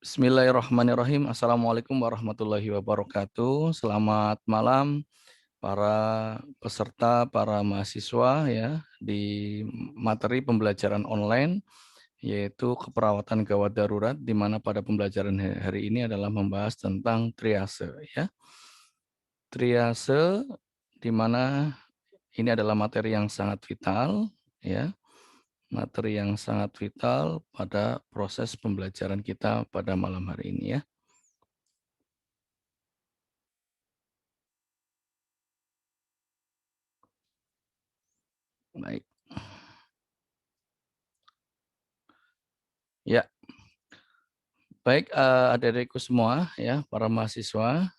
Bismillahirrahmanirrahim. Assalamualaikum warahmatullahi wabarakatuh. Selamat malam para peserta, para mahasiswa ya di materi pembelajaran online yaitu keperawatan gawat darurat di mana pada pembelajaran hari ini adalah membahas tentang triase ya. Triase di mana ini adalah materi yang sangat vital ya. Materi yang sangat vital pada proses pembelajaran kita pada malam hari ini ya. Baik. Ya, baik adik-adikku semua ya, para mahasiswa.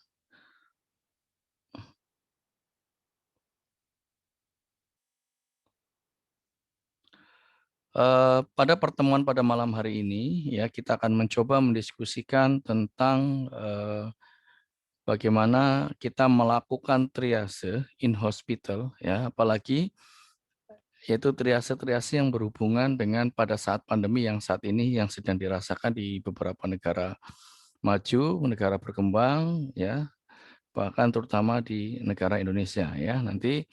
Pada pertemuan pada malam hari ini ya kita akan mencoba mendiskusikan tentang bagaimana kita melakukan triase in hospital ya, apalagi yaitu triase-triase yang berhubungan dengan pada saat pandemi yang saat ini yang sedang dirasakan di beberapa negara maju, negara berkembang ya, bahkan terutama di negara Indonesia ya. Nanti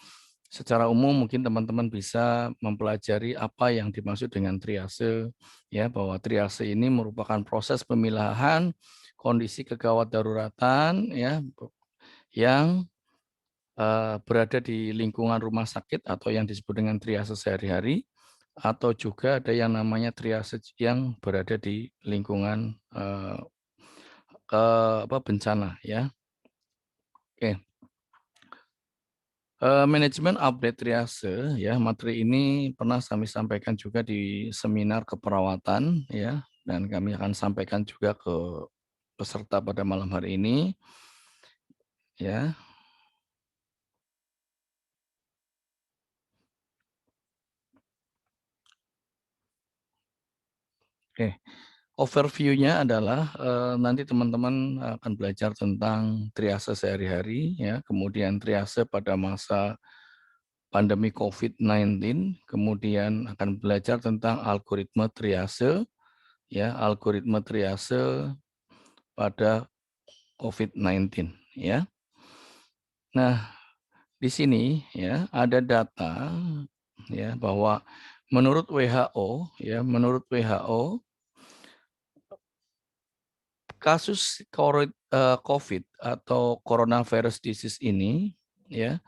secara umum mungkin teman-teman bisa mempelajari apa yang dimaksud dengan triase ya, bahwa triase ini merupakan proses pemilahan kondisi kegawat daruratan ya yang berada di lingkungan rumah sakit atau yang disebut dengan triase sehari-hari, atau juga ada yang namanya triase yang berada di lingkungan bencana ya. Oke. Manajemen update triase ya, materi ini pernah kami sampaikan juga di seminar keperawatan ya, dan kami akan sampaikan juga ke peserta pada malam hari ini ya. Oke. Overview-nya adalah nanti teman-teman akan belajar tentang triase sehari-hari ya, kemudian triase pada masa pandemi COVID-19, kemudian akan belajar tentang algoritma triase ya, algoritma triase pada COVID-19 ya. Nah, di sini ya ada data ya bahwa menurut WHO ya, menurut WHO kasus COVID atau coronavirus disease ini ya,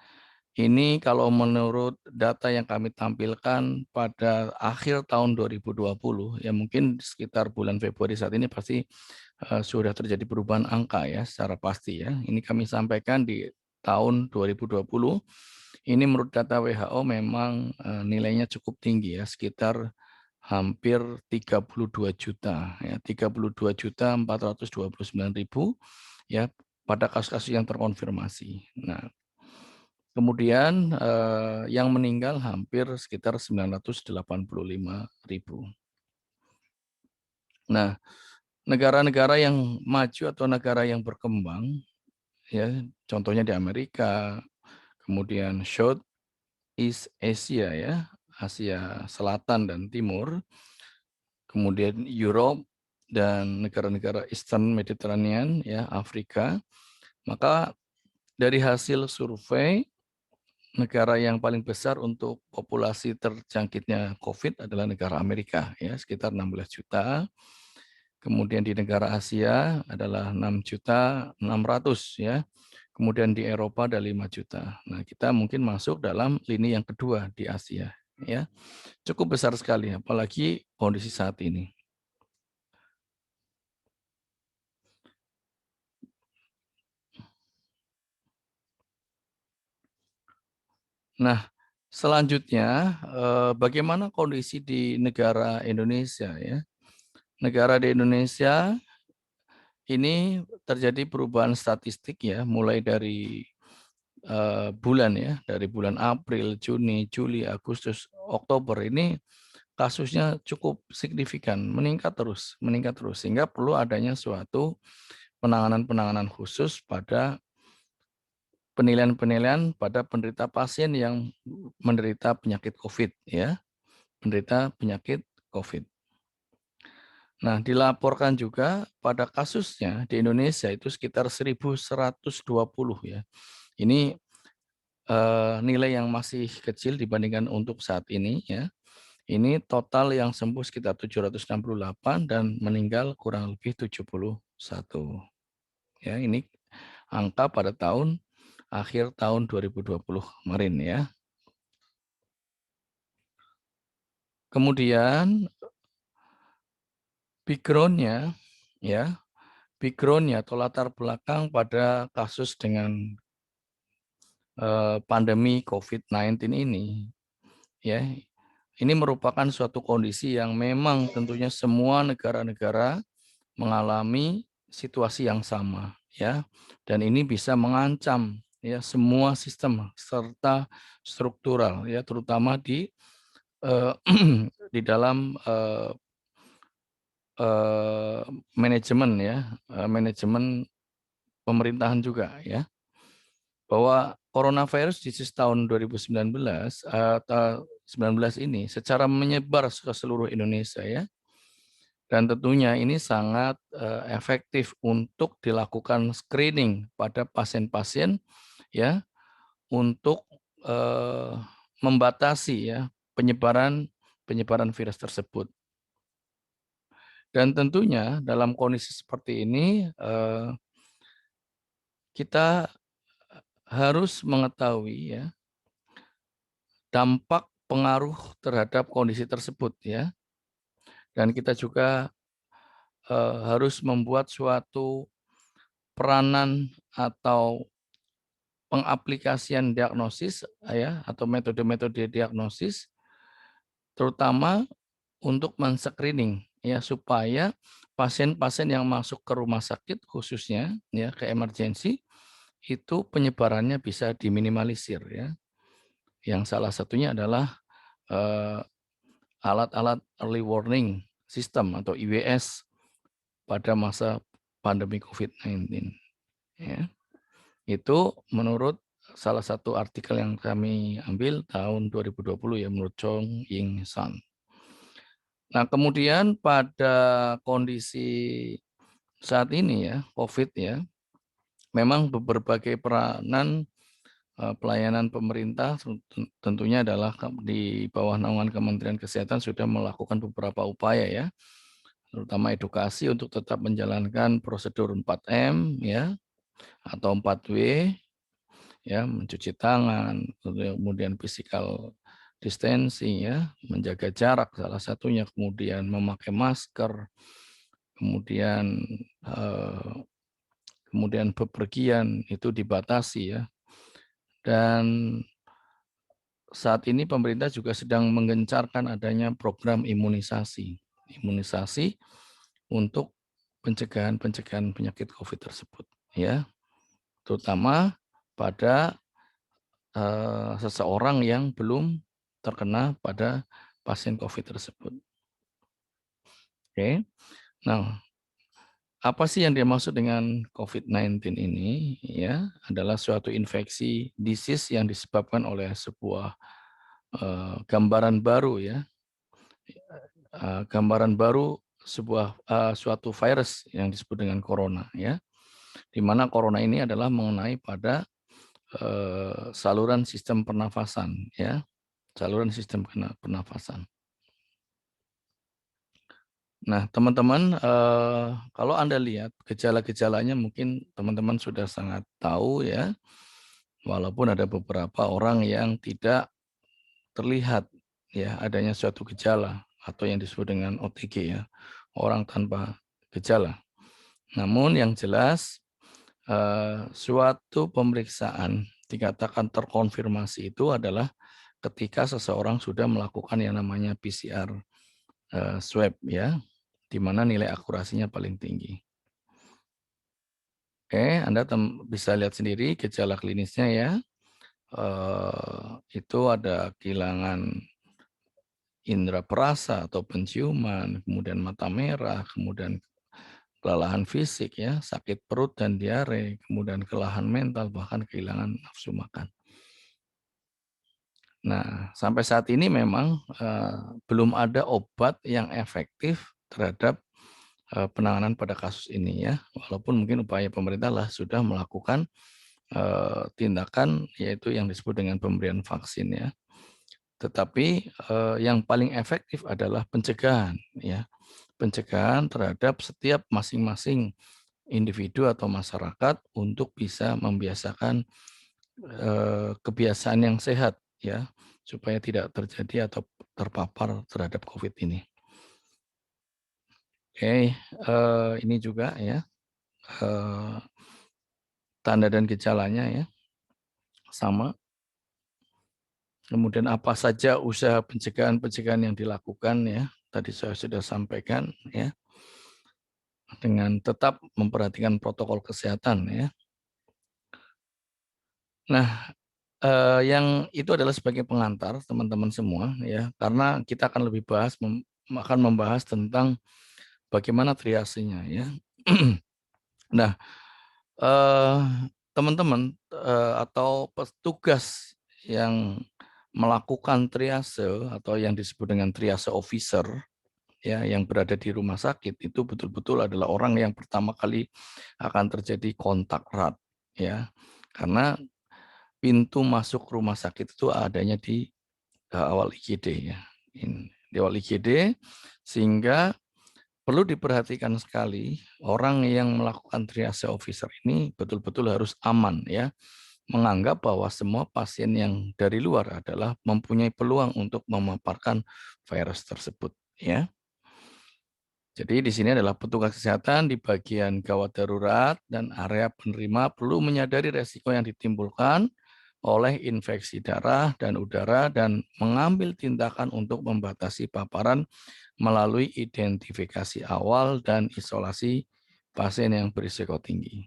ini kalau menurut data yang kami tampilkan pada akhir tahun 2020 ya, mungkin sekitar bulan Februari saat ini pasti sudah terjadi perubahan angka ya secara pasti ya. Ini kami sampaikan di tahun 2020. Ini menurut data WHO memang nilainya cukup tinggi ya, sekitar hampir 32 juta ya, 32.429.000 ya pada kasus-kasus yang terkonfirmasi. Nah, kemudian yang meninggal hampir sekitar 985.000. Nah, negara-negara yang maju atau negara yang berkembang ya, contohnya di Amerika, kemudian Southeast Asia ya, Asia Selatan dan Timur, kemudian Europe dan negara-negara Eastern Mediterranean ya, Afrika. Maka dari hasil survei, negara yang paling besar untuk populasi terjangkitnya COVID adalah negara Amerika ya, sekitar 16 juta. Kemudian di negara Asia adalah 6.600.000 ya. Kemudian di Eropa ada 5 juta. Nah, kita mungkin masuk dalam lini yang kedua di Asia ya. Cukup besar sekali apalagi kondisi saat ini. Nah, selanjutnya bagaimana kondisi di negara Indonesia ya? Negara di Indonesia ini terjadi perubahan statistik ya, mulai dari bulan ya, dari bulan April, Juni, Juli, Agustus, Oktober ini kasusnya cukup signifikan, meningkat terus, sehingga perlu adanya suatu penanganan-penanganan khusus pada penilaian-penilaian pada penderita pasien yang menderita penyakit COVID ya, penderita penyakit COVID. Nah, dilaporkan juga pada kasusnya di Indonesia itu sekitar 1.120 ya. Ini nilai yang masih kecil dibandingkan untuk saat ini ya. Ini total yang sembuh sekitar 768 dan meninggal kurang lebih 71. Ya, ini angka pada akhir tahun 2020 kemarin ya. Kemudian background-nya ya, background-nya atau latar belakang pada kasus dengan pandemi COVID-19 ini ya. Ini merupakan suatu kondisi yang memang tentunya semua negara-negara mengalami situasi yang sama ya. Dan ini bisa mengancam ya semua sistem serta struktural ya, terutama di di dalam eh, manajemen ya, manajemen pemerintahan juga ya. Bahwa coronavirus disease tahun 2019 atau 19 ini secara menyebar ke seluruh Indonesia ya. Dan tentunya ini sangat efektif untuk dilakukan screening pada pasien-pasien ya, untuk membatasi ya penyebaran virus tersebut. Dan tentunya dalam kondisi seperti ini kita harus mengetahui ya dampak pengaruh terhadap kondisi tersebut ya. Dan kita juga harus membuat suatu peranan atau pengaplikasian diagnosis ya, atau metode-metode diagnosis terutama untuk men-screening ya, supaya pasien-pasien yang masuk ke rumah sakit khususnya ya, ke emergensi itu penyebarannya bisa diminimalisir ya. Yang salah satunya adalah alat-alat early warning system atau IWS pada masa pandemi COVID-19 ya. Itu menurut salah satu artikel yang kami ambil tahun 2020 ya, menurut Chong Ying San. Nah, kemudian pada kondisi saat ini ya, COVID ya, memang berbagai peranan pelayanan pemerintah tentunya adalah di bawah naungan Kementerian Kesehatan sudah melakukan beberapa upaya ya, terutama edukasi untuk tetap menjalankan prosedur 4M ya, atau 4W ya, mencuci tangan, kemudian physical distancing ya, menjaga jarak salah satunya, kemudian memakai masker, kemudian kemudian bepergian itu dibatasi ya. Dan saat ini pemerintah juga sedang menggencarkan adanya program imunisasi. Imunisasi untuk pencegahan penyakit COVID tersebut ya. Terutama pada seseorang yang belum terkena pada pasien COVID tersebut. Oke. Nah, apa sih yang dimaksud dengan COVID-19 ini? Ya, adalah suatu infeksi disease yang disebabkan oleh sebuah gambaran baru ya, gambaran baru suatu virus yang disebut dengan corona ya, di mana corona ini adalah mengenai pada saluran sistem pernafasan ya, saluran sistem pernafasan. Nah, teman-teman, kalau Anda lihat gejala-gejalanya mungkin teman-teman sudah sangat tahu ya, walaupun ada beberapa orang yang tidak terlihat ya adanya suatu gejala atau yang disebut dengan OTG ya, orang tanpa gejala. Namun yang jelas suatu pemeriksaan dikatakan terkonfirmasi itu adalah ketika seseorang sudah melakukan yang namanya PCR swab ya, di mana nilai akurasinya paling tinggi. Oke, Anda bisa lihat sendiri gejala klinisnya ya. Itu ada kehilangan indera perasa atau penciuman, kemudian mata merah, kemudian kelelahan fisik ya, sakit perut dan diare, kemudian kelelahan mental, bahkan kehilangan nafsu makan. Nah, sampai saat ini memang belum ada obat yang efektif terhadap penanganan pada kasus ini ya. Walaupun mungkin upaya pemerintah lah sudah melakukan tindakan yaitu yang disebut dengan pemberian vaksin ya. Tetapi yang paling efektif adalah pencegahan ya. Pencegahan terhadap setiap masing-masing individu atau masyarakat untuk bisa membiasakan kebiasaan yang sehat ya, supaya tidak terjadi atau terpapar terhadap COVID ini. Oke, ini juga ya tanda dan gejalanya ya sama. Kemudian apa saja usaha pencegahan-pencegahan yang dilakukan ya, tadi saya sudah sampaikan ya, dengan tetap memperhatikan protokol kesehatan ya. Nah, yang itu adalah sebagai pengantar teman-teman semua ya, karena kita akan lebih akan membahas tentang bagaimana triasenya ya. Nah, eh, teman-teman atau petugas yang melakukan triase atau yang disebut dengan triase officer ya yang berada di rumah sakit itu betul-betul adalah orang yang pertama kali akan terjadi kontak erat ya. Karena pintu masuk rumah sakit itu adanya di awal IGD ya. Di awal IGD sehingga perlu diperhatikan sekali orang yang melakukan triase officer ini betul-betul harus aman ya, menganggap bahwa semua pasien yang dari luar adalah mempunyai peluang untuk memaparkan virus tersebut ya. Jadi di sini adalah petugas kesehatan di bagian gawat darurat dan area penerima perlu menyadari resiko yang ditimbulkan oleh infeksi darah dan udara dan mengambil tindakan untuk membatasi paparan melalui identifikasi awal dan isolasi pasien yang berisiko tinggi.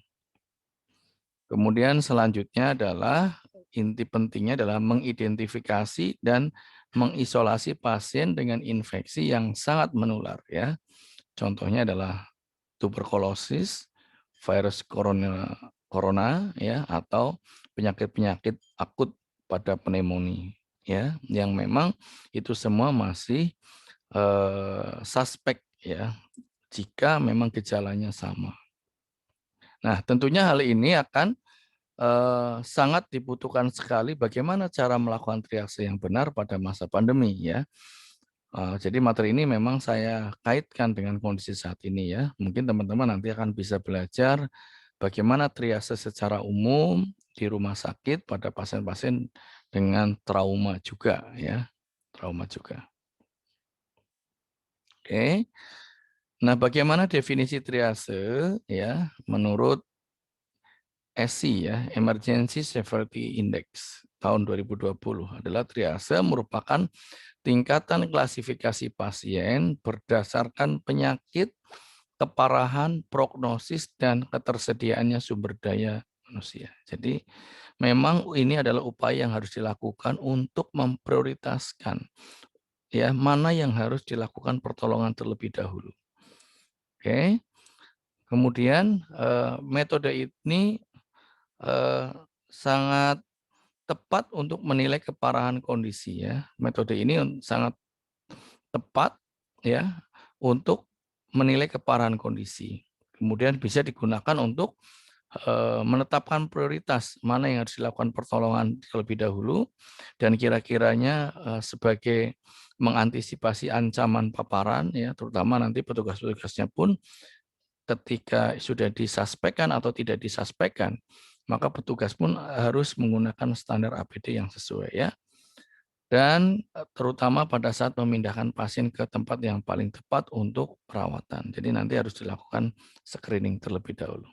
Kemudian selanjutnya adalah inti pentingnya adalah mengidentifikasi dan mengisolasi pasien dengan infeksi yang sangat menular ya. Contohnya adalah tuberkulosis, virus corona ya atau penyakit-penyakit akut pada pneumonia ya yang memang itu semua masih suspek ya jika memang gejalanya sama. Nah, tentunya hal ini akan sangat dibutuhkan sekali bagaimana cara melakukan triase yang benar pada masa pandemi ya. Jadi materi ini memang saya kaitkan dengan kondisi saat ini ya. Mungkin teman-teman nanti akan bisa belajar bagaimana triase secara umum di rumah sakit pada pasien-pasien dengan trauma juga ya. Trauma juga. Oke. Nah, bagaimana definisi triase ya menurut ESI ya, Emergency Severity Index tahun 2020 adalah triase merupakan tingkatan klasifikasi pasien berdasarkan penyakit, keparahan, prognosis, dan ketersediaannya sumber daya manusia. Jadi memang ini adalah upaya yang harus dilakukan untuk memprioritaskan ya mana yang harus dilakukan pertolongan terlebih dahulu. Oke. Kemudian metode ini sangat tepat untuk menilai keparahan kondisi ya. Metode ini sangat tepat ya untuk menilai keparahan kondisi. Kemudian bisa digunakan untuk menetapkan prioritas mana yang harus dilakukan pertolongan terlebih dahulu dan kira-kiranya sebagai mengantisipasi ancaman paparan ya terutama nanti petugas-petugasnya pun ketika sudah disuspekkan atau tidak disuspekkan maka petugas pun harus menggunakan standar APD yang sesuai ya. Dan terutama pada saat memindahkan pasien ke tempat yang paling tepat untuk perawatan. Jadi nanti harus dilakukan screening terlebih dahulu.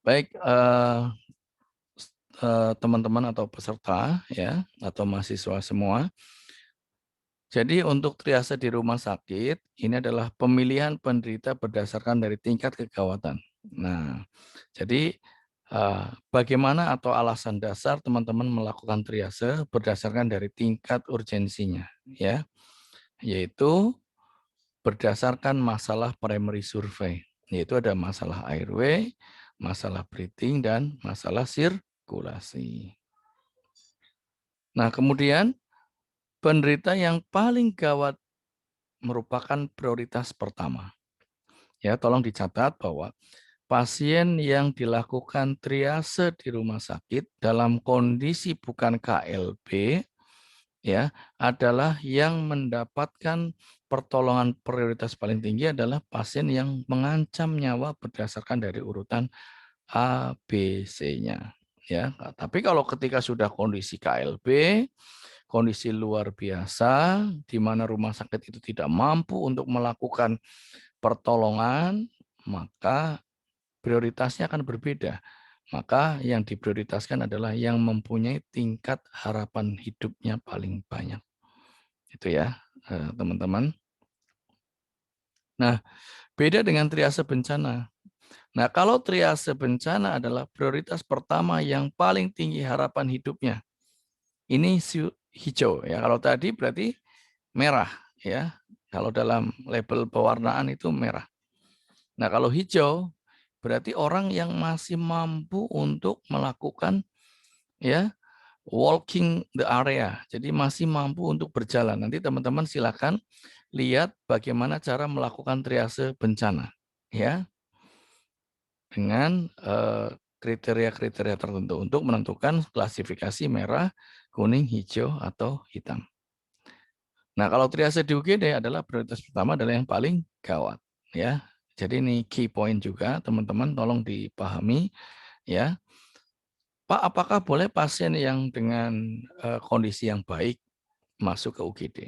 Baik, teman-teman atau peserta ya atau mahasiswa semua. Jadi untuk triase di rumah sakit ini adalah pemilihan penderita berdasarkan dari tingkat kegawatan. Nah, jadi bagaimana atau alasan dasar teman-teman melakukan triase berdasarkan dari tingkat urgensinya, ya, yaitu berdasarkan masalah primary survey, yaitu ada masalah airway, masalah breathing, dan masalah sirkulasi. Nah, kemudian penderita yang paling gawat merupakan prioritas pertama. Ya, tolong dicatat bahwa pasien yang dilakukan triase di rumah sakit dalam kondisi bukan KLB ya adalah yang mendapatkan pertolongan prioritas paling tinggi adalah pasien yang mengancam nyawa berdasarkan dari urutan A, B, C-nya. Ya, tapi kalau ketika sudah kondisi KLB, kondisi luar biasa, di mana rumah sakit itu tidak mampu untuk melakukan pertolongan, maka prioritasnya akan berbeda. Maka yang diprioritaskan adalah yang mempunyai tingkat harapan hidupnya paling banyak. Itu ya, teman-teman. Nah, beda dengan triase bencana. Nah, kalau triase bencana adalah prioritas pertama yang paling tinggi harapan hidupnya. Ini hijau ya. Kalau tadi berarti merah ya. Kalau dalam label pewarnaan itu merah. Nah, kalau hijau berarti orang yang masih mampu untuk melakukan ya walking the area. Jadi masih mampu untuk berjalan. Nanti teman-teman silakan lihat bagaimana cara melakukan triase bencana ya dengan kriteria-kriteria tertentu untuk menentukan klasifikasi merah, kuning, hijau atau hitam. Nah, kalau triase di UGD adalah prioritas pertama adalah yang paling gawat ya. Jadi ini key point juga teman-teman tolong dipahami ya. Pak, apakah boleh pasien yang dengan kondisi yang baik masuk ke UGD?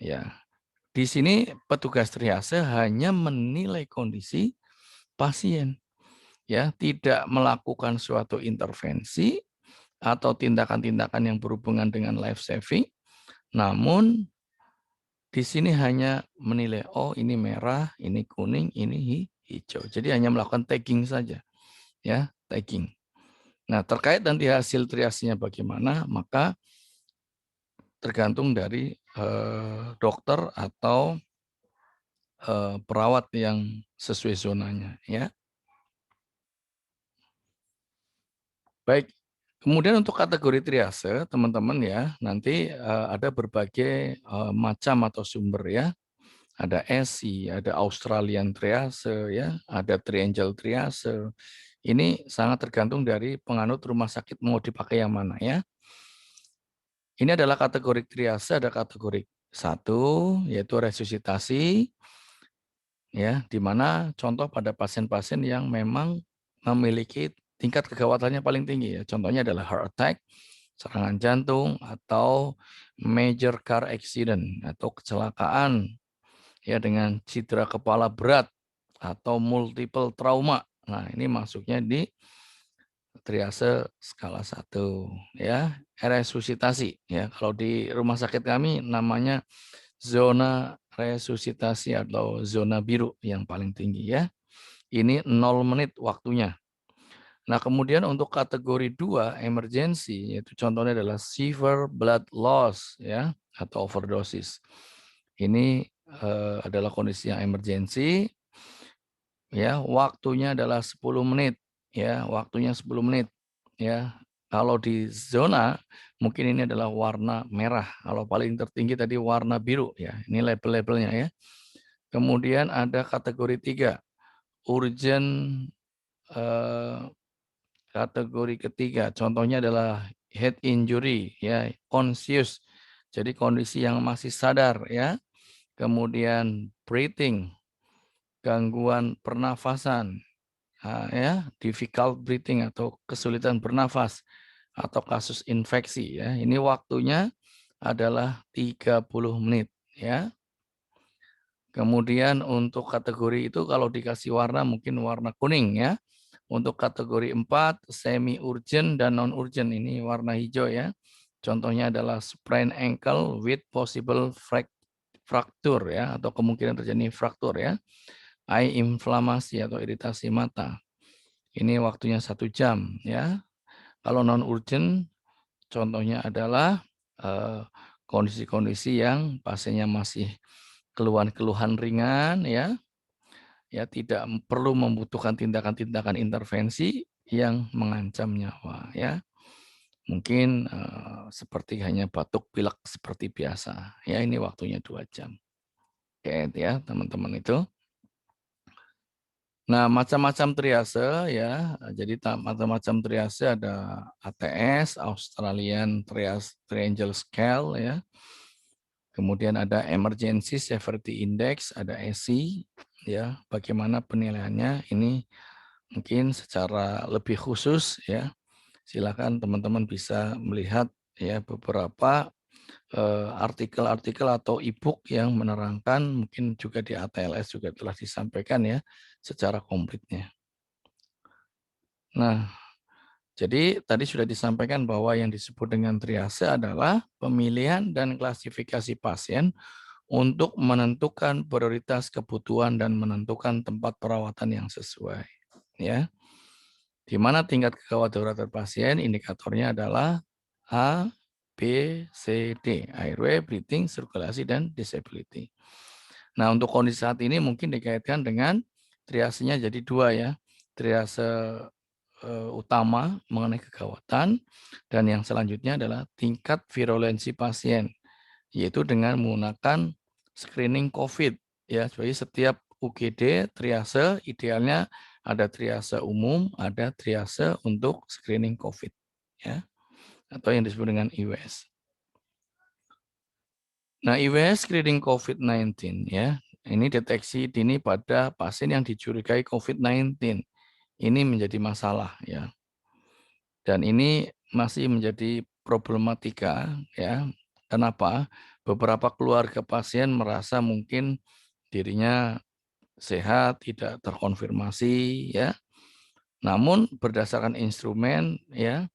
Ya, di sini petugas triase hanya menilai kondisi pasien, ya, tidak melakukan suatu intervensi atau tindakan-tindakan yang berhubungan dengan life saving, namun di sini hanya menilai, oh ini merah, ini kuning, ini hijau. Jadi hanya melakukan tagging saja, ya, tagging. Nah, terkait nanti hasil triasenya bagaimana, maka tergantung dari dokter atau perawat yang sesuai zonanya, ya. Baik. Kemudian untuk kategori triase, teman-teman ya, nanti ada berbagai macam atau sumber ya. Ada ESI, ada Australian triase ya, ada Triangle triase. Ini sangat tergantung dari penganut rumah sakit mau dipakai yang mana ya. Ini adalah kategori triase, ada kategori 1 yaitu resusitasi ya, di mana contoh pada pasien-pasien yang memang memiliki tingkat kegawatannya paling tinggi ya. Contohnya adalah heart attack, serangan jantung atau major car accident atau kecelakaan ya dengan cedera kepala berat atau multiple trauma. Nah, ini masuknya di triase skala 1 ya, resusitasi ya. Kalau di rumah sakit kami namanya zona resusitasi atau zona biru yang paling tinggi ya. Ini 0 menit waktunya. Nah, kemudian untuk kategori 2 emergency yaitu contohnya adalah severe blood loss ya atau overdosis. Ini adalah kondisi yang emergency ya, waktunya adalah 10 menit ya, waktunya 10 menit ya. Kalau di zona mungkin ini adalah warna merah, kalau paling tertinggi tadi warna biru ya. Ini label-labelnya ya. Kemudian ada kategori 3 urgent eh, kategori ketiga, contohnya adalah head injury ya, conscious. Jadi kondisi yang masih sadar ya. Kemudian breathing, gangguan pernafasan, ya, difficult breathing atau kesulitan bernafas atau kasus infeksi ya. Ini waktunya adalah 30 menit ya. Kemudian untuk kategori itu kalau dikasih warna mungkin warna kuning ya. Untuk kategori 4 semi urgent dan non urgent ini warna hijau ya. Contohnya adalah sprain ankle with possible fracture ya atau kemungkinan terjadi fraktur ya. Eye inflamasi atau iritasi mata. Ini waktunya 1 jam ya. Kalau non urgent contohnya adalah kondisi-kondisi yang pasiennya masih keluhan-keluhan ringan ya, ya tidak perlu membutuhkan tindakan-tindakan intervensi yang mengancam nyawa ya. Mungkin seperti hanya batuk pilek seperti biasa ya, ini waktunya 2 jam. ya teman-teman itu. Nah, macam-macam triase ya. Jadi macam-macam triase ada ATS, Australian Triangle Scale ya. Kemudian ada Emergency Severity Index, ada ESI ya. Bagaimana penilaiannya? Ini mungkin secara lebih khusus ya. Silakan teman-teman bisa melihat ya beberapa artikel-artikel atau e-book yang menerangkan, mungkin juga di ATLS juga telah disampaikan ya secara komplitnya. Nah, jadi tadi sudah disampaikan bahwa yang disebut dengan triase adalah pemilihan dan klasifikasi pasien untuk menentukan prioritas kebutuhan dan menentukan tempat perawatan yang sesuai. Ya, di mana tingkat kegawat daruratan pasien indikatornya adalah A, B, C, D, airway, breathing, sirkulasi, dan disability. Nah, untuk kondisi saat ini mungkin dikaitkan dengan triasenya jadi dua ya. Triase utama mengenai kegawatan, dan yang selanjutnya adalah tingkat virulensi pasien, yaitu dengan menggunakan screening COVID. Ya, jadi setiap UGD triase idealnya ada triase umum, ada triase untuk screening COVID, ya, atau yang disebut dengan IWS. Nah, IWS screening COVID-19 ya, ini deteksi dini pada pasien yang dicurigai COVID-19. Ini menjadi masalah ya. Dan ini masih menjadi problematika ya. Kenapa? Beberapa keluarga pasien merasa mungkin dirinya sehat, tidak terkonfirmasi ya. Namun berdasarkan instrumen ya,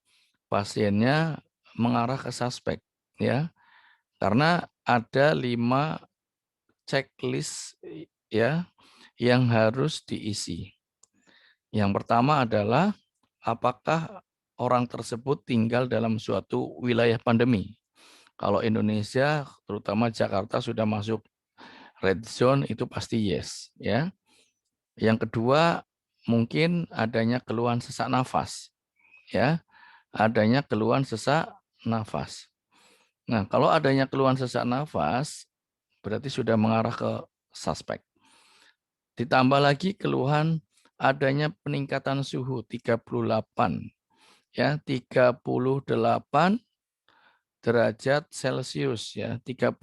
pasiennya mengarah ke suspek ya. Karena ada 5 checklist ya yang harus diisi. Yang pertama adalah apakah orang tersebut tinggal dalam suatu wilayah pandemi. Kalau Indonesia, terutama Jakarta sudah masuk red zone, itu pasti yes ya. Yang kedua, mungkin adanya keluhan sesak nafas ya. Adanya keluhan sesak nafas. Nah, kalau adanya keluhan sesak nafas berarti sudah mengarah ke suspek. Ditambah lagi keluhan adanya peningkatan suhu 38 ya, 38 derajat Celcius ya, 38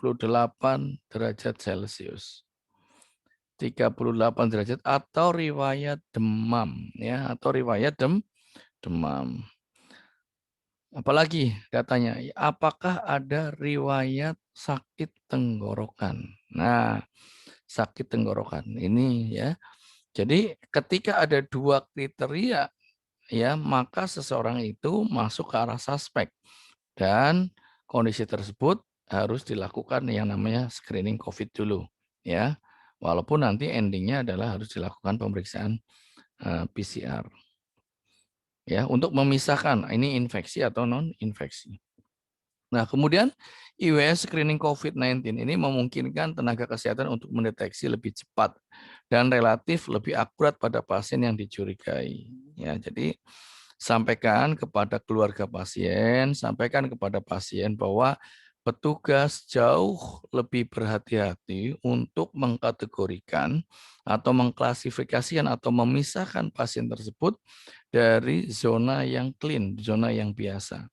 derajat Celcius. 38 derajat atau riwayat demam ya, atau riwayat demam. Apalagi katanya, apakah ada riwayat sakit tenggorokan? Nah, sakit tenggorokan ini ya. Jadi ketika ada 2 kriteria ya, maka seseorang itu masuk ke arah suspek, dan kondisi tersebut harus dilakukan yang namanya screening COVID dulu ya. Walaupun nanti endingnya adalah harus dilakukan pemeriksaan PCR ya, untuk memisahkan ini infeksi atau non infeksi. Nah, kemudian IWS screening COVID-19 ini memungkinkan tenaga kesehatan untuk mendeteksi lebih cepat dan relatif lebih akurat pada pasien yang dicurigai. Ya, jadi sampaikan kepada keluarga pasien, sampaikan kepada pasien bahwa petugas jauh lebih berhati-hati untuk mengkategorikan atau mengklasifikasikan atau memisahkan pasien tersebut dari zona yang clean, zona yang biasa.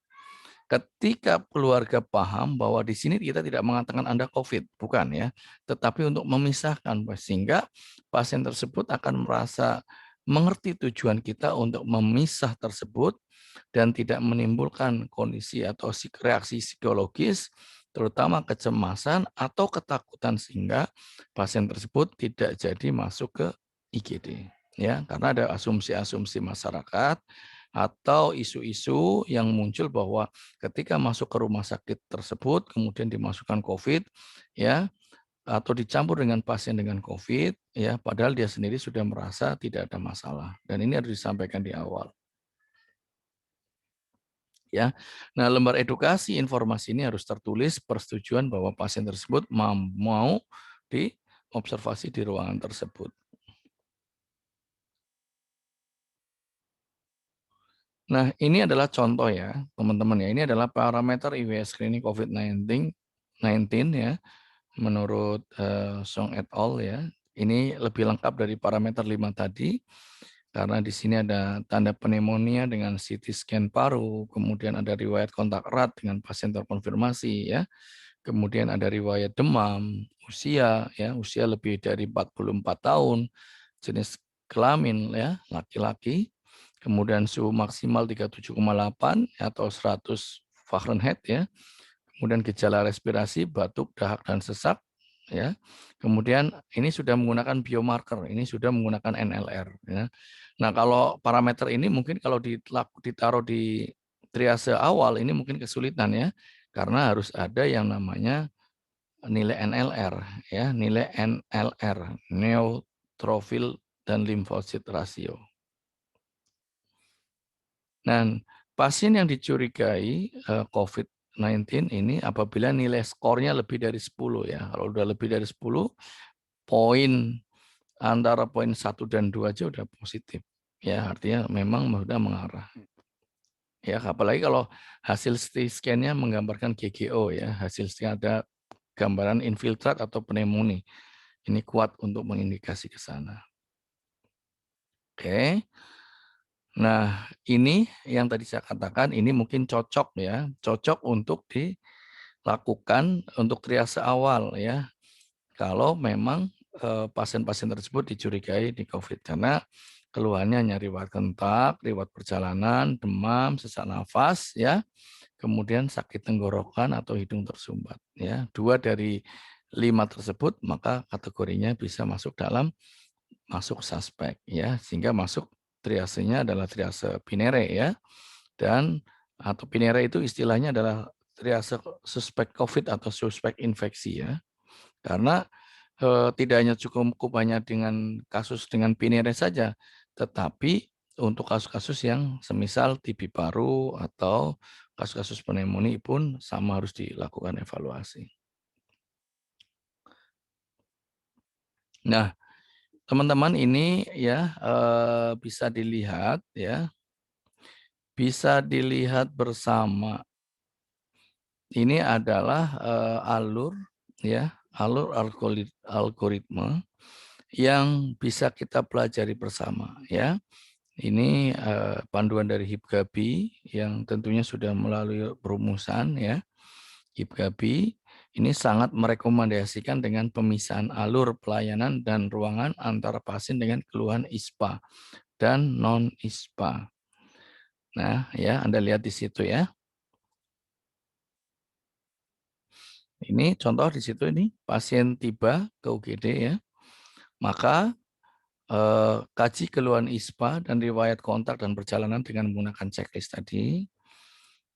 Ketika keluarga paham bahwa di sini kita tidak mengatakan Anda COVID, bukan ya, tetapi untuk memisahkan, sehingga pasien tersebut akan merasa mengerti tujuan kita untuk memisah tersebut dan tidak menimbulkan kondisi atau reaksi psikologis, terutama kecemasan atau ketakutan, sehingga pasien tersebut tidak jadi masuk ke IGD. Ya, karena ada asumsi-asumsi masyarakat atau isu-isu yang muncul bahwa ketika masuk ke rumah sakit tersebut kemudian dimasukkan COVID ya, atau dicampur dengan pasien dengan COVID ya, padahal dia sendiri sudah merasa tidak ada masalah, dan ini harus disampaikan di awal ya. Nah, lembar edukasi informasi ini harus tertulis persetujuan bahwa pasien tersebut mau diobservasi di ruangan tersebut. Nah, ini adalah contoh ya, teman-teman ya. Ini adalah parameter IWS screening COVID-19 ya. menurut Song et al. Ya. Ini lebih lengkap dari parameter 5 tadi, karena di sini ada tanda pneumonia dengan CT scan paru, kemudian ada riwayat kontak erat dengan pasien terkonfirmasi, ya. Kemudian ada riwayat demam, usia, ya, usia lebih dari 44 tahun, jenis kelamin, ya, laki-laki, kemudian suhu maksimal 37,8 atau 100 Fahrenheit, ya. Kemudian gejala respirasi, batuk, dahak, dan sesak, ya. Kemudian ini sudah menggunakan biomarker, ini sudah menggunakan NLR, ya. Nah, kalau parameter ini mungkin kalau ditaruh di triase awal ini mungkin kesulitan, ya, karena harus ada yang namanya nilai NLR, ya, nilai NLR, neutrophil dan limfosit rasio. Dan pasien yang dicurigai COVID-19 ini apabila nilai skornya lebih dari 10, ya. Kalau udah lebih dari 10, poin antara poin 1 dan 2 aja udah positif. Ya, artinya memang sudah mengarah. Ya, apalagi kalau hasil CT scan-nya menggambarkan GGO, ya. Hasil scan ada gambaran infiltrat atau pneumonia. Ini kuat untuk mengindikasi ke sana. Oke. Nah, ini yang tadi saya katakan, ini mungkin cocok, ya, cocok untuk dilakukan untuk triase awal, ya. Kalau memang pasien-pasien tersebut dicurigai di COVID, karena keluhannya hanya riwayat kontak, riwayat perjalanan, demam, sesak nafas, ya, kemudian sakit tenggorokan atau hidung tersumbat, ya. 2 dari 5 tersebut maka kategorinya bisa masuk suspek, ya, sehingga masuk triasenya adalah triase binere, ya, dan atau binere itu istilahnya adalah triase suspek COVID atau suspek infeksi, ya, karena tidak hanya cukup hanya dengan kasus dengan binere saja, tetapi untuk kasus-kasus yang semisal TB paru atau kasus-kasus pneumonia pun sama harus dilakukan evaluasi. Nah, teman-teman ini ya bisa dilihat, ya, bisa dilihat bersama. Ini adalah alur, ya, alur algoritma yang bisa kita pelajari bersama, ya. Ini panduan dari HIPGABI yang tentunya sudah melalui perumusan, ya. HIPGABI ini sangat merekomendasikan dengan pemisahan alur pelayanan dan ruangan antara pasien dengan keluhan ISPA dan non-ISPA. Nah, ya, Anda lihat di situ, ya. Ini contoh di situ ini pasien tiba ke UGD, ya. Maka kaji keluhan ISPA dan riwayat kontak dan perjalanan dengan menggunakan checklist tadi.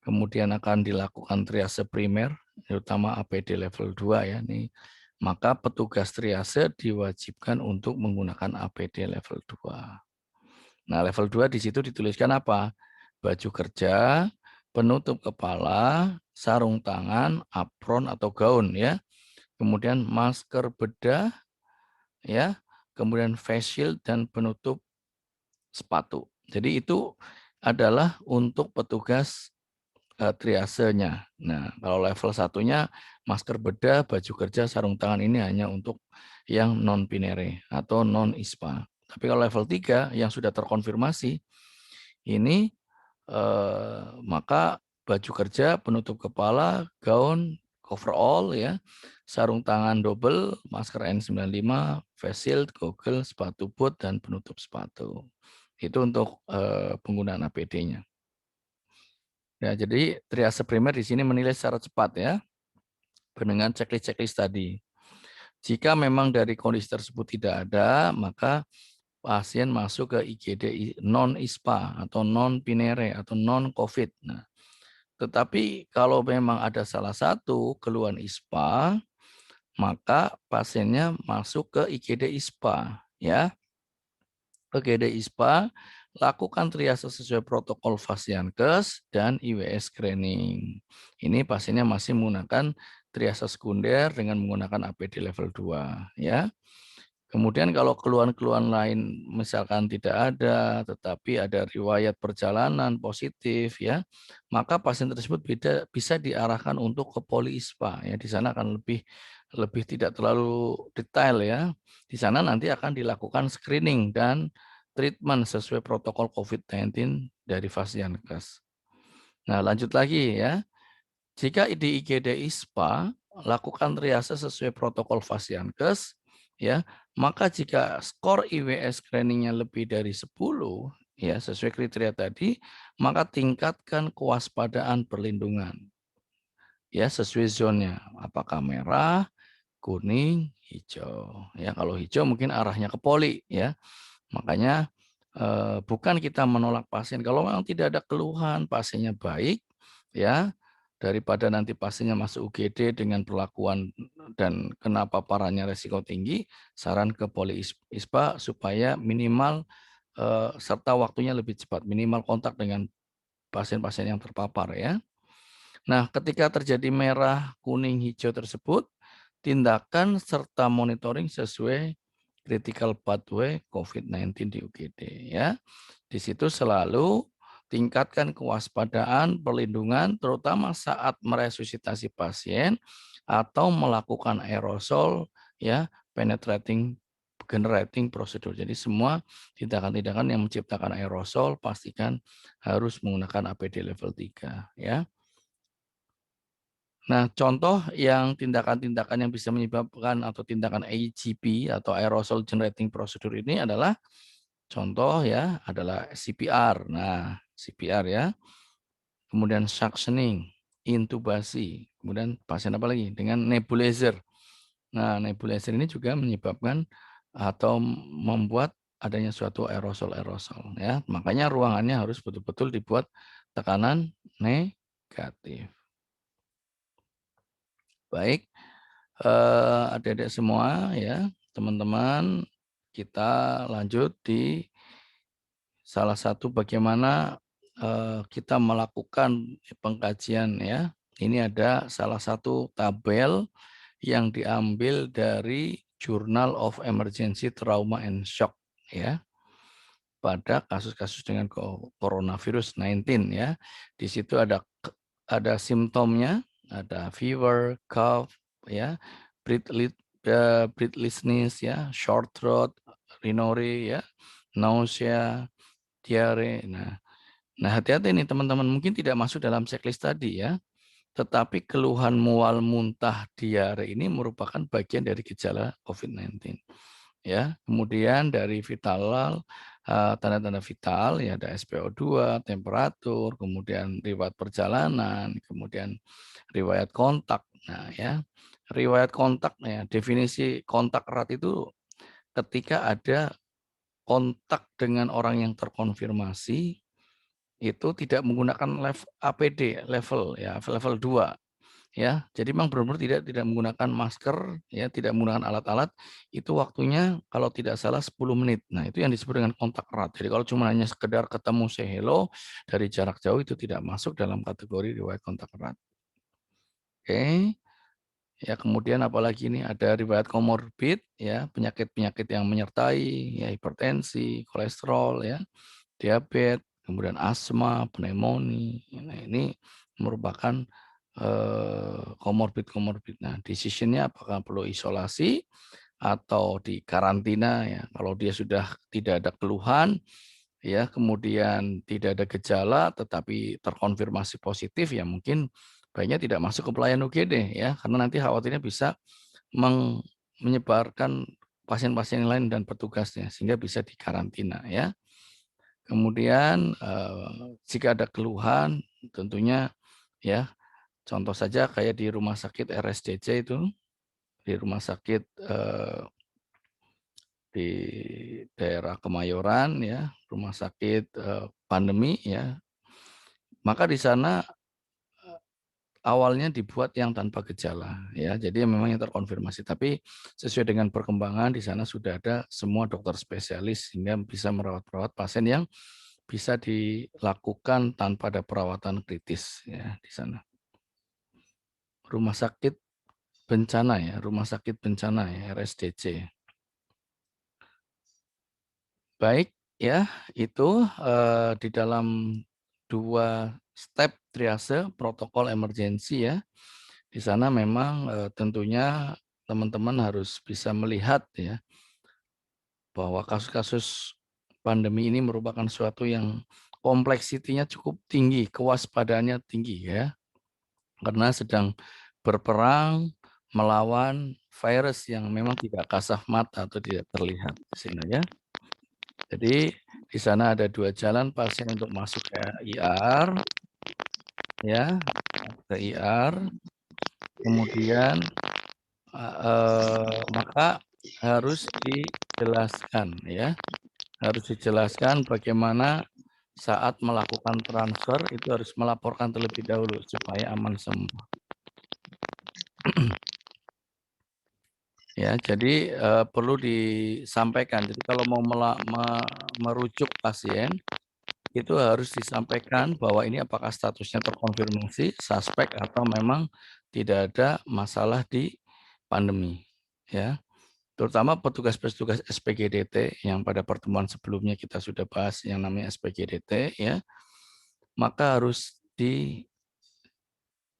Kemudian akan dilakukan triase primer, terutama APD level 2, ya. Nih, maka petugas triase diwajibkan untuk menggunakan APD level 2. Nah, level 2 di situ dituliskan apa? Baju kerja, penutup kepala, sarung tangan, apron atau gaun, ya. Kemudian masker bedah, ya. Kemudian face shield dan penutup sepatu. Jadi itu adalah untuk petugas triasenya. Nah, kalau level satunya masker bedah, baju kerja, sarung tangan ini hanya untuk yang non binere atau non ISPA. Tapi kalau level 3 yang sudah terkonfirmasi ini maka baju kerja, penutup kepala, gaun, coverall, ya, sarung tangan double, masker N95, face shield, goggle, sepatu boot dan penutup sepatu. Itu untuk penggunaan APD-nya. Ya, jadi triase primer di sini menilai secara cepat, ya, dengan checklist tadi. Jika memang dari kondisi tersebut tidak ada, maka pasien masuk ke IGD non ISPA atau non binere atau non COVID. Nah, tetapi kalau memang ada salah satu keluhan ISPA, maka pasiennya masuk ke IGD ISPA, ya. IGD ISPA, lakukan triase sesuai protokol Fasiankes dan IWS screening. Ini pasiennya masih menggunakan triase sekunder dengan menggunakan APD level 2, ya. Kemudian kalau keluhan-keluhan lain misalkan tidak ada, tetapi ada riwayat perjalanan positif ya, maka pasien tersebut bisa diarahkan untuk ke polispa ya. Di sana akan lebih tidak terlalu detail ya. Di sana nanti akan dilakukan screening dan treatment sesuai protokol COVID-19 dari Fasiankes. Nah, lanjut lagi ya. Jika di IGD ISPA, lakukan triase sesuai protokol Fasiankes, ya, maka jika skor IWS screening-nya lebih dari 10, ya, sesuai kriteria tadi, maka tingkatkan kewaspadaan perlindungan, ya, sesuai zone-nya. Apakah merah, kuning, hijau. Ya, kalau hijau mungkin arahnya ke poli, ya. Makanya bukan kita menolak pasien. Kalau memang tidak ada keluhan, pasiennya baik, ya, daripada nanti pasiennya masuk UGD dengan perlakuan dan kena paparannya resiko tinggi, saran ke poli ISPA supaya minimal serta waktunya lebih cepat, minimal kontak dengan pasien-pasien yang terpapar ya. Nah, ketika terjadi merah, kuning, hijau tersebut, tindakan serta monitoring sesuai critical pathway COVID-19 di UGD ya. Di situ selalu tingkatkan kewaspadaan, perlindungan terutama saat meresusitasi pasien atau melakukan aerosol ya, penetrating generating prosedur. Jadi semua tindakan-tindakan yang menciptakan aerosol pastikan harus menggunakan APD level 3 ya. Nah, contoh yang tindakan-tindakan yang bisa menyebabkan atau tindakan AGP atau aerosol generating procedure ini adalah contoh ya, adalah CPR. Nah, CPR ya. Kemudian suctioning, intubasi. Kemudian pasien apa lagi? Dengan nebulizer. Nah, nebulizer ini juga menyebabkan atau membuat adanya suatu aerosol-aerosol ya. Makanya ruangannya harus betul-betul dibuat tekanan negatif. Baik, adik-adik semua ya, teman-teman, kita lanjut di salah satu bagaimana kita melakukan pengkajian ya. Ini ada salah satu tabel yang diambil dari Journal of Emergency Trauma and Shock ya. Pada kasus-kasus dengan coronavirus 19 ya. Di situ ada simptomnya, ada fever, cough ya, breathlessness ya, short throat, rhinorrhea ya, nausea, diare. Nah, hati-hati nih teman-teman, mungkin tidak masuk dalam checklist tadi ya. Tetapi keluhan mual, muntah, diare ini merupakan bagian dari gejala COVID-19. Ya, kemudian dari vital tanda-tanda vital ya ada SpO2, temperatur, kemudian riwayat perjalanan, kemudian riwayat kontak. Nah, ya. Riwayat kontak ya, definisi kontak erat itu ketika ada kontak dengan orang yang terkonfirmasi itu tidak menggunakan APD level ya, level 2 ya. Jadi memang benar-benar tidak menggunakan masker ya, tidak menggunakan alat-alat, itu waktunya kalau tidak salah 10 menit. Nah, itu yang disebut dengan kontak erat. Jadi kalau cuma hanya sekedar ketemu say hello dari jarak jauh itu tidak masuk dalam kategori riwayat kontak erat. Oke. Ya, kemudian apalagi ini ada riwayat komorbid ya, penyakit-penyakit yang menyertai ya hipertensi, kolesterol ya, diabetes, kemudian asma, pneumonia. Nah, ini merupakan komorbid-komorbid. Nah, decision-nya apakah perlu isolasi atau di karantina ya. Kalau dia sudah tidak ada keluhan ya, kemudian tidak ada gejala tetapi terkonfirmasi positif ya mungkin baiknya tidak masuk ke pelayanan UGD ya, karena nanti khawatirnya bisa menyebarkan pasien-pasien lain dan petugasnya sehingga bisa dikarantina ya. Kemudian jika ada keluhan tentunya ya contoh saja kayak di rumah sakit RSCC itu, di rumah sakit di daerah Kemayoran ya, rumah sakit pandemi ya, maka di sana awalnya dibuat yang tanpa gejala ya, jadi memang yang terkonfirmasi. Tapi sesuai dengan perkembangan di sana sudah ada semua dokter spesialis sehingga bisa merawat pasien yang bisa dilakukan tanpa ada perawatan kritis ya di sana. Rumah sakit bencana ya, rumah sakit bencana ya, RSDC. Baik, ya, itu di dalam 2 step triase protokol emergensi ya. Di sana memang tentunya teman-teman harus bisa melihat ya bahwa kasus-kasus pandemi ini merupakan suatu yang kompleksitinya cukup tinggi, kewaspadaannya tinggi ya, karena sedang berperang melawan virus yang memang tidak kasat mata atau tidak terlihat di sini ya. Jadi di sana ada 2 jalan pasien untuk masuk ke IR ya, ke IR, kemudian maka harus dijelaskan ya, harus dijelaskan bagaimana saat melakukan transfer itu harus melaporkan terlebih dahulu supaya aman semua. Ya, jadi perlu disampaikan. Jadi kalau mau merujuk pasien itu harus disampaikan bahwa ini apakah statusnya terkonfirmasi, suspek atau memang tidak ada masalah di pandemi, ya. Terutama petugas-petugas SPGDT yang pada pertemuan sebelumnya kita sudah bahas yang namanya SPGDT, ya, maka harus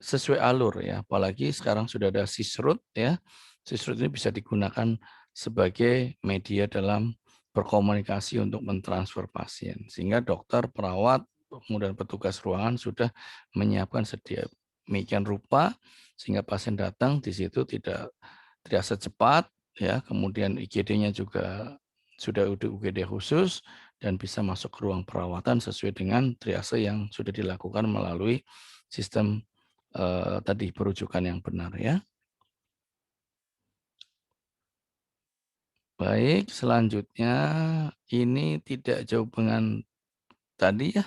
sesuai alur ya, apalagi sekarang sudah ada Sisrut ya. Sisrut ini bisa digunakan sebagai media dalam berkomunikasi untuk mentransfer pasien. Sehingga dokter, perawat, kemudian petugas ruangan sudah menyiapkan sedemikian rupa sehingga pasien datang di situ tidak terasa cepat ya, kemudian IGD-nya juga sudah UGD khusus dan bisa masuk ke ruang perawatan sesuai dengan triase yang sudah dilakukan melalui sistem tadi perujukan yang benar ya. Baik, selanjutnya ini tidak jauh dengan tadi ya.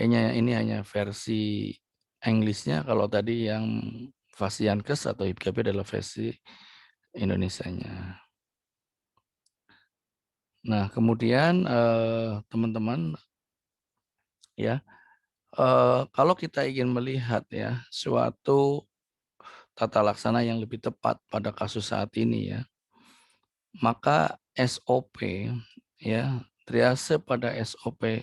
Ini hanya versi Inggrisnya. Kalau tadi yang Fasiankes atau IPKB adalah versi Indonesianya. Nah, kemudian teman-teman ya, kalau kita ingin melihat ya suatu tata laksana yang lebih tepat pada kasus saat ini ya, maka SOP ya, triase pada SOP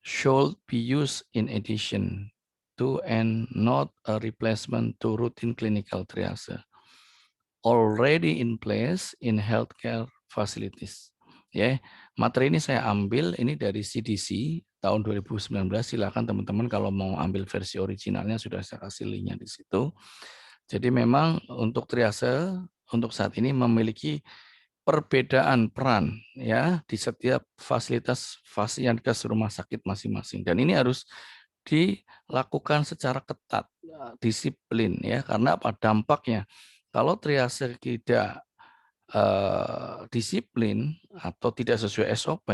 should be used in addition to and not a replacement to routine clinical triase already in place in healthcare facilities. Ya, materi ini saya ambil ini dari CDC tahun 2019. Silakan teman-teman kalau mau ambil versi originalnya sudah saya kasih linknya di situ. Jadi memang untuk triase untuk saat ini memiliki perbedaan peran ya di setiap fasilitas Fasiankes rumah sakit masing-masing dan ini harus dilakukan secara ketat, disiplin ya karena apa dampaknya kalau triase tidak disiplin atau tidak sesuai SOP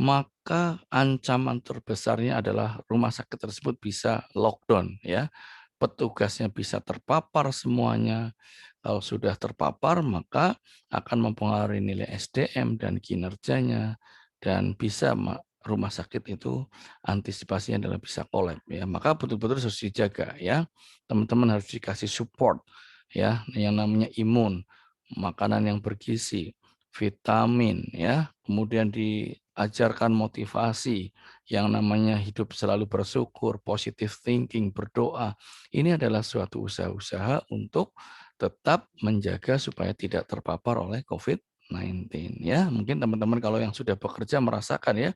maka ancaman terbesarnya adalah rumah sakit tersebut bisa lockdown ya petugasnya bisa terpapar semuanya. Kalau sudah terpapar, maka akan mempengaruhi nilai SDM dan kinerjanya, dan bisa rumah sakit itu antisipasinya adalah bisa kolab ya. Maka betul-betul harus dijaga ya. Teman-teman harus dikasih support ya, yang namanya imun, makanan yang bergizi, vitamin ya, kemudian diajarkan motivasi yang namanya hidup selalu bersyukur, positive thinking, berdoa. Ini adalah suatu usaha-usaha untuk tetap menjaga supaya tidak terpapar oleh COVID-19 ya. Mungkin teman-teman kalau yang sudah bekerja merasakan ya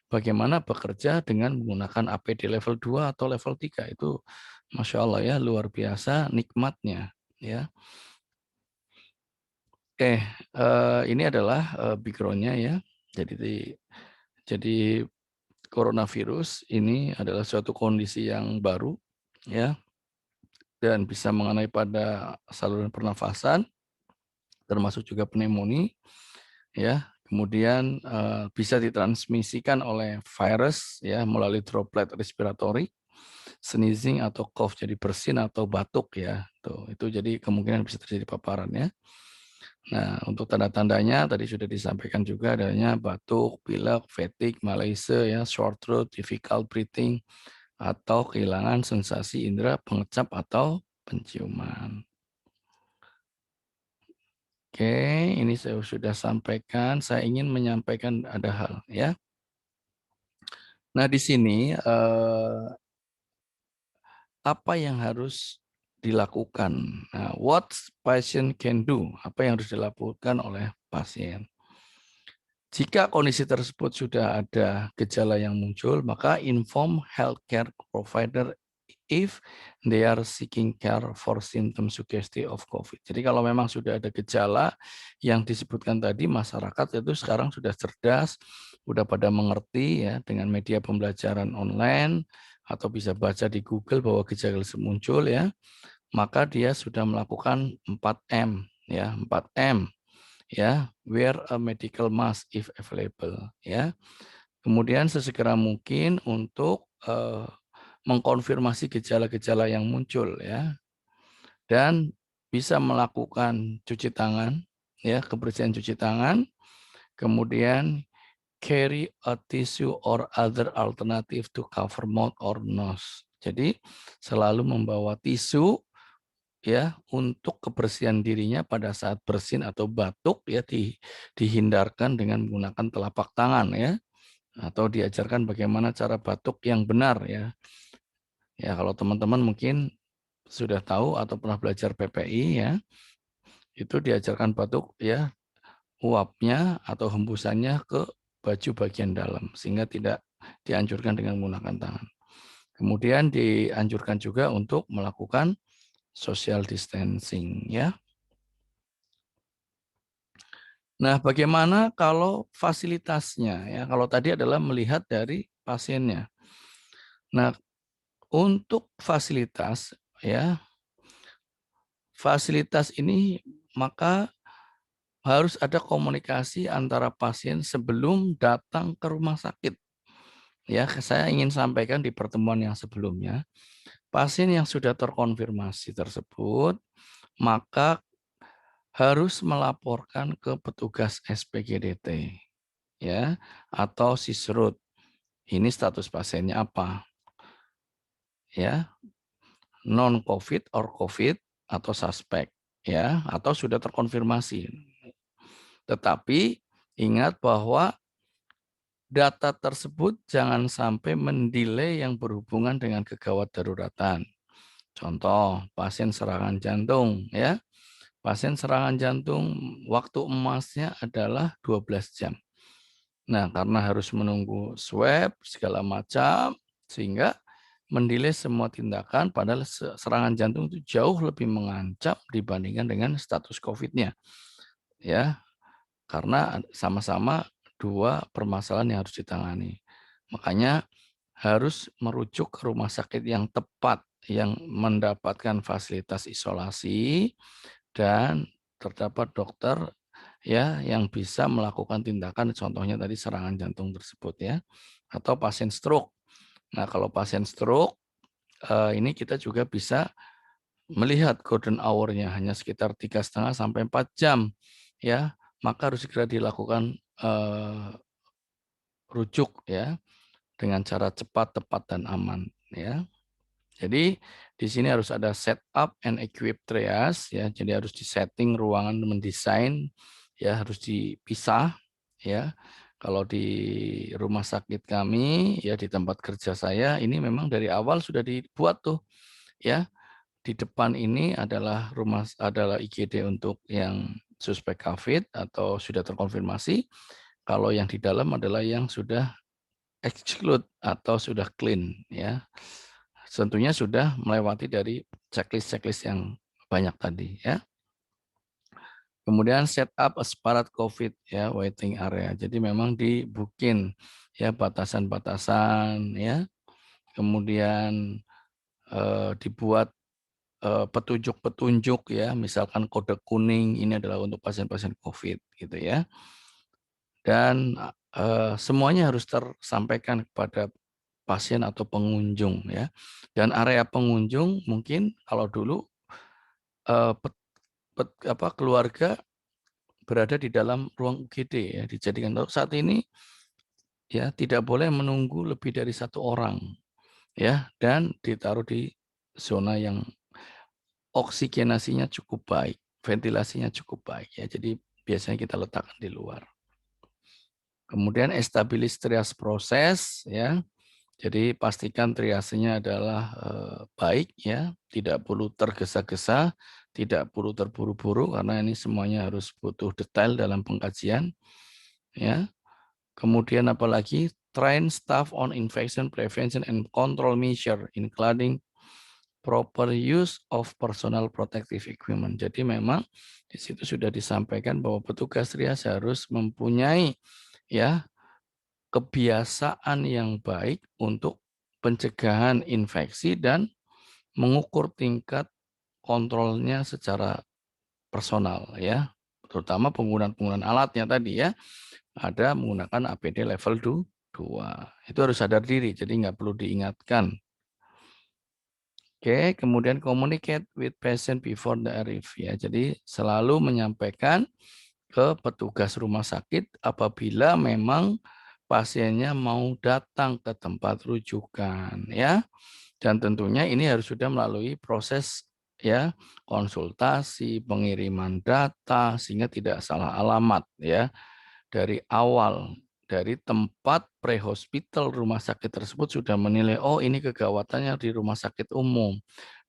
bagaimana bekerja dengan menggunakan APD level 2 atau level 3 itu Masya Allah ya luar biasa nikmatnya ya. Oke, ini adalah background-nya ya. Jadi coronavirus ini adalah suatu kondisi yang baru ya dan bisa mengenai pada saluran pernafasan termasuk juga pneumonia ya. Kemudian bisa ditransmisikan oleh virus ya melalui droplet respiratory, sneezing atau cough jadi bersin atau batuk ya. Tuh, itu jadi kemungkinan bisa terjadi paparan ya. Nah, untuk tanda-tandanya tadi sudah disampaikan juga adanya batuk, pilek, fatigue, malaise ya, short throat, difficult breathing atau kehilangan sensasi indera pengecap atau penciuman. Oke, ini saya sudah sampaikan. Saya ingin menyampaikan ada hal ya. Nah, di sini apa yang harus dilakukan? Nah, what patient can do? Apa yang harus dilakukan oleh pasien? Jika kondisi tersebut sudah ada gejala yang muncul, maka inform healthcare provider if they are seeking care for symptom suggestive of COVID. Jadi kalau memang sudah ada gejala yang disebutkan tadi, masyarakat itu sekarang sudah cerdas, sudah pada mengerti ya dengan media pembelajaran online atau bisa baca di Google bahwa gejala muncul ya, maka dia sudah melakukan 4M ya, 4M ya, wear a medical mask if available ya. Kemudian sesegera mungkin untuk mengkonfirmasi gejala-gejala yang muncul ya, dan bisa melakukan cuci tangan ya, kebersihan cuci tangan, kemudian carry a tissue or other alternative to cover mouth or nose. Jadi selalu membawa tisu ya untuk kebersihan dirinya pada saat bersin atau batuk ya, dihindarkan dengan menggunakan telapak tangan ya, atau diajarkan bagaimana cara batuk yang benar ya. Ya kalau teman-teman mungkin sudah tahu atau pernah belajar PPI ya, itu diajarkan batuk ya, uapnya atau hembusannya ke baju bagian dalam sehingga tidak dianjurkan dengan menggunakan tangan. Kemudian dianjurkan juga untuk melakukan social distancing ya. Nah, bagaimana kalau fasilitasnya ya? Kalau tadi adalah melihat dari pasiennya. Nah, untuk fasilitas ya, fasilitas ini maka harus ada komunikasi antara pasien sebelum datang ke rumah sakit. Ya, saya ingin sampaikan di pertemuan yang sebelumnya, pasien yang sudah terkonfirmasi tersebut maka harus melaporkan ke petugas SPGDT ya atau Sisrut. Ini status pasiennya apa? Ya, non COVID or COVID atau suspek ya, atau sudah terkonfirmasi. Tetapi ingat bahwa data tersebut jangan sampai mendelay yang berhubungan dengan kegawat daruratan. Contoh, pasien serangan jantung ya. Pasien serangan jantung waktu emasnya adalah 12 jam. Nah, karena harus menunggu swab segala macam sehingga mendelay semua tindakan padahal serangan jantung itu jauh lebih mengancam dibandingkan dengan status COVID-nya. Ya, karena sama-sama dua permasalahan yang harus ditangani. Makanya harus merujuk ke rumah sakit yang tepat, yang mendapatkan fasilitas isolasi dan terdapat dokter ya yang bisa melakukan tindakan contohnya tadi serangan jantung tersebut ya, atau pasien stroke. Nah, kalau pasien stroke ini kita juga bisa melihat golden hour-nya hanya sekitar 3,5 sampai 4 jam ya, maka harus segera dilakukan rujuk ya dengan cara cepat, tepat dan aman ya. Jadi di sini harus ada setup and equip triage ya. Jadi harus disetting ruangan, mendesain ya, harus dipisah ya. Kalau di rumah sakit kami ya di tempat kerja saya ini memang dari awal sudah dibuat tuh ya. Di depan ini adalah IGD untuk yang suspek COVID atau sudah terkonfirmasi. Kalau yang di dalam adalah yang sudah exclude atau sudah clean ya. Tentunya sudah melewati dari checklist-checklist yang banyak tadi ya. Kemudian set up a separate COVID ya waiting area. Jadi memang dibukin ya batasan-batasan ya. Kemudian dibuat petunjuk-petunjuk ya, misalkan kode kuning ini adalah untuk pasien-pasien COVID gitu ya. Dan semuanya harus tersampaikan kepada pasien atau pengunjung ya. Dan area pengunjung mungkin kalau dulu keluarga berada di dalam ruang UGD ya dijadikan. Saat ini ya tidak boleh menunggu lebih dari 1 orang ya dan ditaruh di zona yang oksigenasinya cukup baik ventilasinya cukup baik ya. Jadi biasanya kita letakkan di luar. Kemudian establish triage proses ya. Jadi pastikan triasenya adalah baik ya, tidak perlu tergesa-gesa, tidak perlu terburu-buru karena ini semuanya harus butuh detail dalam pengkajian ya. Kemudian apalagi train staff on infection prevention and control measure including proper use of personal protective equipment. Jadi memang di situ sudah disampaikan bahwa petugas trias harus mempunyai ya kebiasaan yang baik untuk pencegahan infeksi dan mengukur tingkat kontrolnya secara personal ya, terutama penggunaan alatnya tadi ya, ada menggunakan APD level 2. Itu harus sadar diri, jadi nggak perlu diingatkan. Oke, kemudian communicate with patient before the arrive ya. Jadi selalu menyampaikan ke petugas rumah sakit apabila memang pasiennya mau datang ke tempat rujukan ya. Dan tentunya ini harus sudah melalui proses ya konsultasi, pengiriman data sehingga tidak salah alamat ya dari awal. Dari tempat pre-hospital rumah sakit tersebut sudah menilai, oh ini kegawatannya di rumah sakit umum,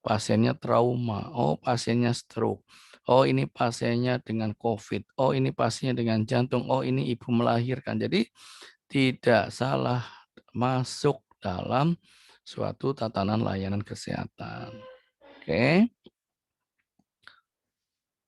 pasiennya trauma, oh pasiennya stroke, oh ini pasiennya dengan COVID, oh ini pasiennya dengan jantung, oh ini ibu melahirkan. Jadi tidak salah masuk dalam suatu tatanan layanan kesehatan. Oke.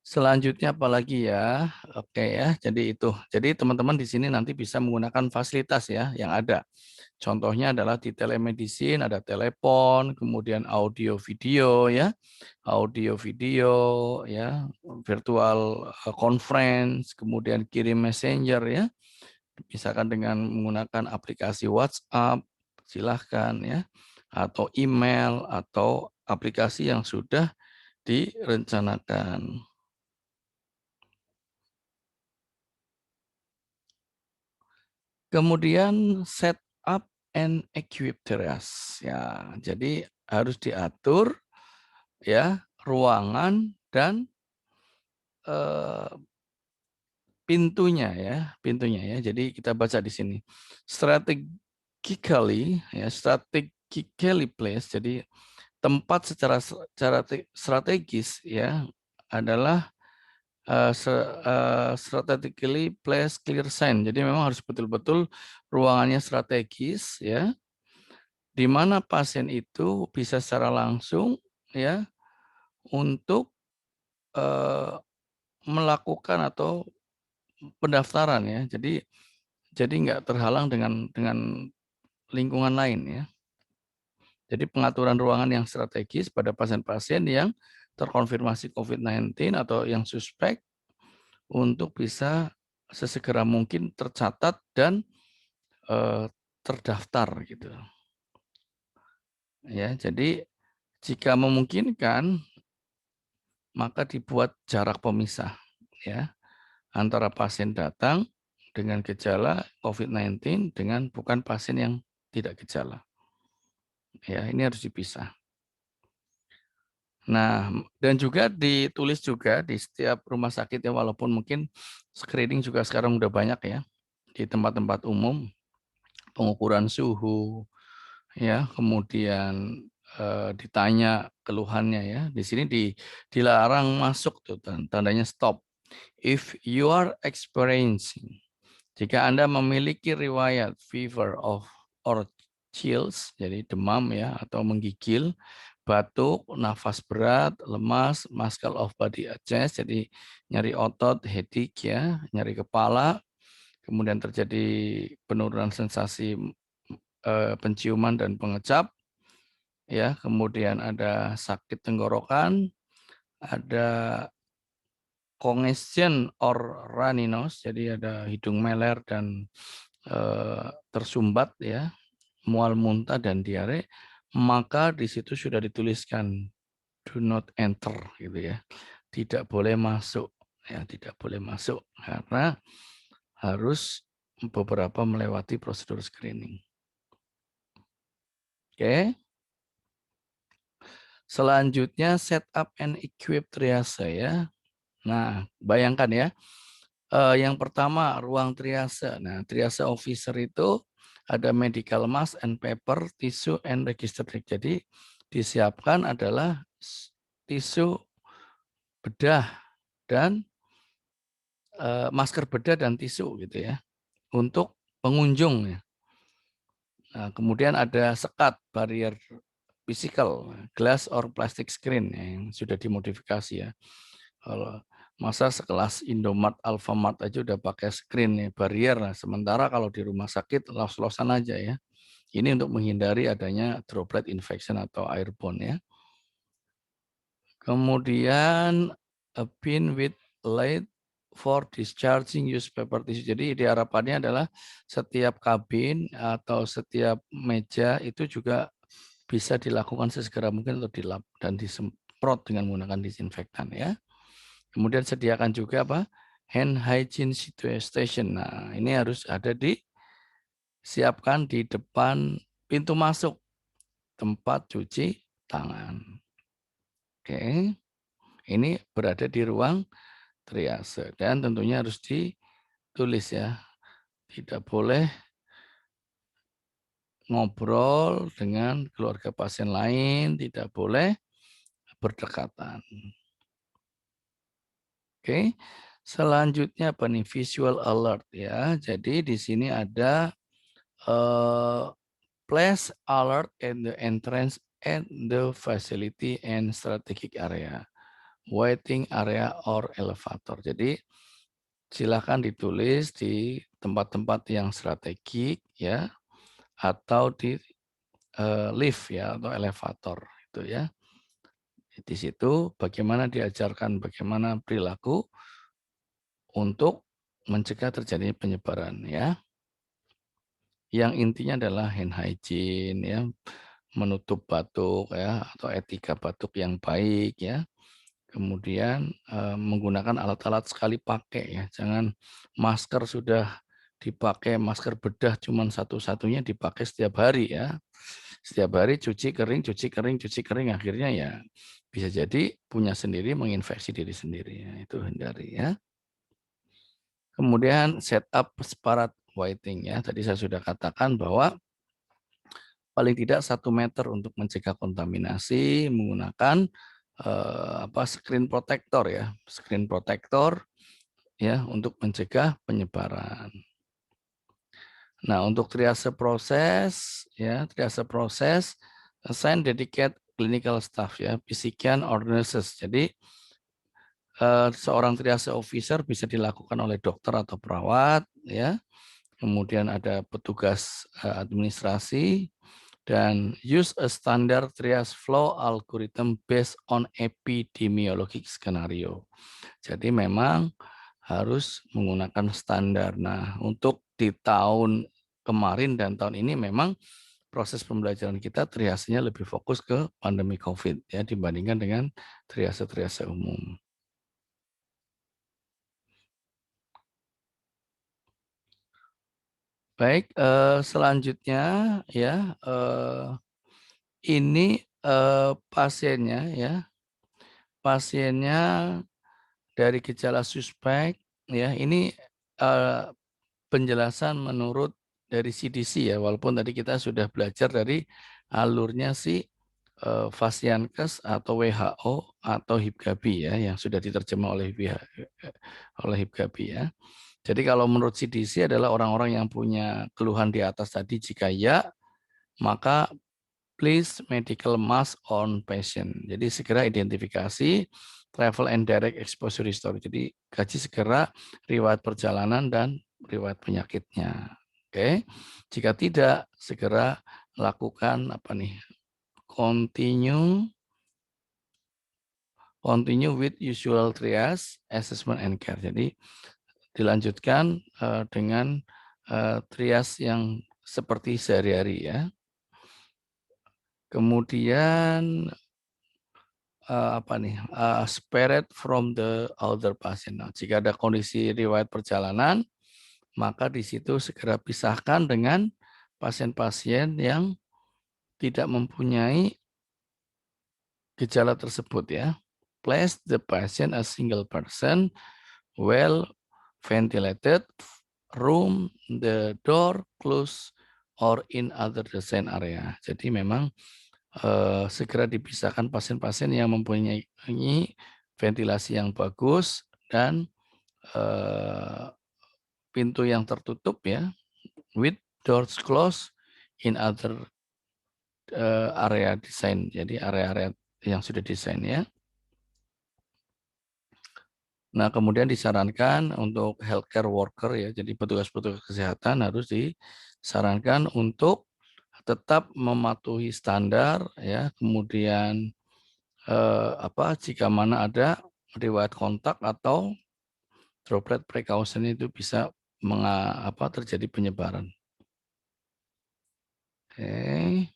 Selanjutnya apalagi ya? Oke ya, jadi itu. Jadi teman-teman di sini nanti bisa menggunakan fasilitas ya yang ada. Contohnya adalah di telemedicine ada telepon, kemudian audio video ya, audio video ya, virtual conference, kemudian kirim messenger ya. Misalkan dengan menggunakan aplikasi WhatsApp, silahkan ya, atau email atau aplikasi yang sudah direncanakan. Kemudian set up and equip triage. Ya, jadi harus diatur ya ruangan dan pintunya ya. Jadi kita baca di sini. Strategically place. Jadi tempat secara strategis ya adalah strategically place clear sign. Jadi memang harus betul-betul ruangannya strategis ya, di mana pasien itu bisa secara langsung ya untuk melakukan atau pendaftaran ya. Jadi nggak terhalang dengan lingkungan lain ya. Jadi pengaturan ruangan yang strategis pada pasien-pasien yang terkonfirmasi COVID-19 atau yang suspek untuk bisa sesegera mungkin tercatat dan terdaftar gitu. Ya, jadi jika memungkinkan maka dibuat jarak pemisah ya antara pasien datang dengan gejala COVID-19 dengan bukan pasien yang tidak gejala. Ya, ini harus dipisah. Nah, dan juga ditulis juga di setiap rumah sakit ya, walaupun mungkin screening juga sekarang udah banyak ya, di tempat-tempat umum, pengukuran suhu, ya, kemudian ditanya keluhannya ya. Di sini dilarang masuk tuh, tandanya stop. If you are experiencing, jika Anda memiliki riwayat fever or chills, jadi demam ya atau menggigil, batuk, nafas berat, lemas, muscle of body adjust, jadi nyeri otot, headache ya, nyeri kepala, kemudian terjadi penurunan sensasi penciuman dan pengecap, ya, kemudian ada sakit tenggorokan, ada congestion or runny nose, jadi ada hidung meler dan tersumbat ya, mual muntah dan diare, maka di situ sudah dituliskan do not enter gitu ya. Tidak boleh masuk ya, tidak boleh masuk karena harus beberapa melewati prosedur screening. Oke. Selanjutnya set up and equip triase ya. Nah, bayangkan ya, yang pertama ruang triase. Nah, triase officer itu ada medical mask and paper, tissue and register. Jadi disiapkan adalah tisu bedah dan masker bedah dan tisu gitu ya untuk pengunjung ya. Nah, kemudian ada sekat barrier physical, glass or plastic screen yang sudah dimodifikasi ya. Kalau masa sekelas Indomart, Alfamart aja udah pakai screen nih, barrier. Nah, sementara kalau di rumah sakit los-losan aja ya. Ini untuk menghindari adanya droplet infection atau airborne ya. Kemudian a bin with light for discharging use paper tissue. Jadi diharapkannya adalah setiap kabin atau setiap meja itu juga bisa dilakukan sesegera mungkin untuk dilap dan disemprot dengan menggunakan disinfektan ya. Kemudian sediakan juga apa? Hand hygiene station. Nah, ini harus ada disiapkan di depan pintu masuk tempat cuci tangan. Oke. Ini berada di ruang triase dan tentunya harus ditulis ya. Tidak boleh ngobrol dengan keluarga pasien lain, tidak boleh berdekatan. Oke. Selanjutnya apa nih? Visual alert ya. Jadi di sini ada place alert in the entrance and the facility and strategic area, waiting area or elevator. Jadi silakan ditulis di tempat-tempat yang strategik ya atau di lift ya atau elevator itu ya. Di situ bagaimana diajarkan bagaimana perilaku untuk mencegah terjadinya penyebaran ya. Yang intinya adalah hand hygiene ya, menutup batuk ya atau etika batuk yang baik ya. Kemudian menggunakan alat-alat sekali pakai ya. Jangan masker sudah dipakai, masker bedah cuma satu-satunya dipakai setiap hari ya. Setiap hari cuci kering, cuci kering, cuci kering, akhirnya ya bisa jadi punya sendiri menginfeksi diri sendiri ya. Itu hindari ya. Kemudian setup separat whiting ya. Tadi saya sudah katakan bahwa paling tidak 1 meter untuk mencegah kontaminasi menggunakan screen protector ya, screen protector ya untuk mencegah penyebaran. Nah, untuk triase proses ya, triase proses assign dedicate clinical staff ya, physician or nurses. Jadi seorang triase officer bisa dilakukan oleh dokter atau perawat ya. Kemudian ada petugas administrasi dan use a standard triage flow algorithm based on epidemiologic scenario. Jadi memang harus menggunakan standar. Nah, untuk di tahun kemarin dan tahun ini memang proses pembelajaran kita triasenya lebih fokus ke pandemi COVID ya dibandingkan dengan triase-triase umum. Baik, selanjutnya ya ini pasiennya ya, pasiennya dari gejala suspek ya ini eh, penjelasan menurut dari CDC ya walaupun tadi kita sudah belajar dari alurnya si Fasiankes atau WHO atau HIPGABI ya yang sudah diterjemah oleh HIPGABI ya. Jadi kalau menurut CDC adalah orang-orang yang punya keluhan di atas tadi jika ya maka please medical mask on patient. Jadi segera identifikasi travel and direct exposure history. Jadi kaji segera riwayat perjalanan dan riwayat penyakitnya. Oke. Jika tidak, segera lakukan apa nih? Continue with usual triage, assessment and care. Jadi dilanjutkan dengan triage yang seperti sehari-hari ya. Kemudian spared from the other patient. Nah, jika ada kondisi riwayat perjalanan, maka di situ segera pisahkan dengan pasien-pasien yang tidak mempunyai gejala tersebut ya. place the patient a single person, well ventilated room, the door closed, or in other design area. Jadi memang segera dipisahkan pasien-pasien yang mempunyai ventilasi yang bagus dan pintu yang tertutup ya, with doors closed in other area desain. Jadi area-area yang sudah desain ya. Nah, kemudian disarankan untuk healthcare worker ya, jadi petugas-petugas kesehatan harus disarankan untuk tetap mematuhi standar ya, kemudian jika mana ada riwayat kontak atau droplet precaution itu bisa terjadi penyebaran. Oke.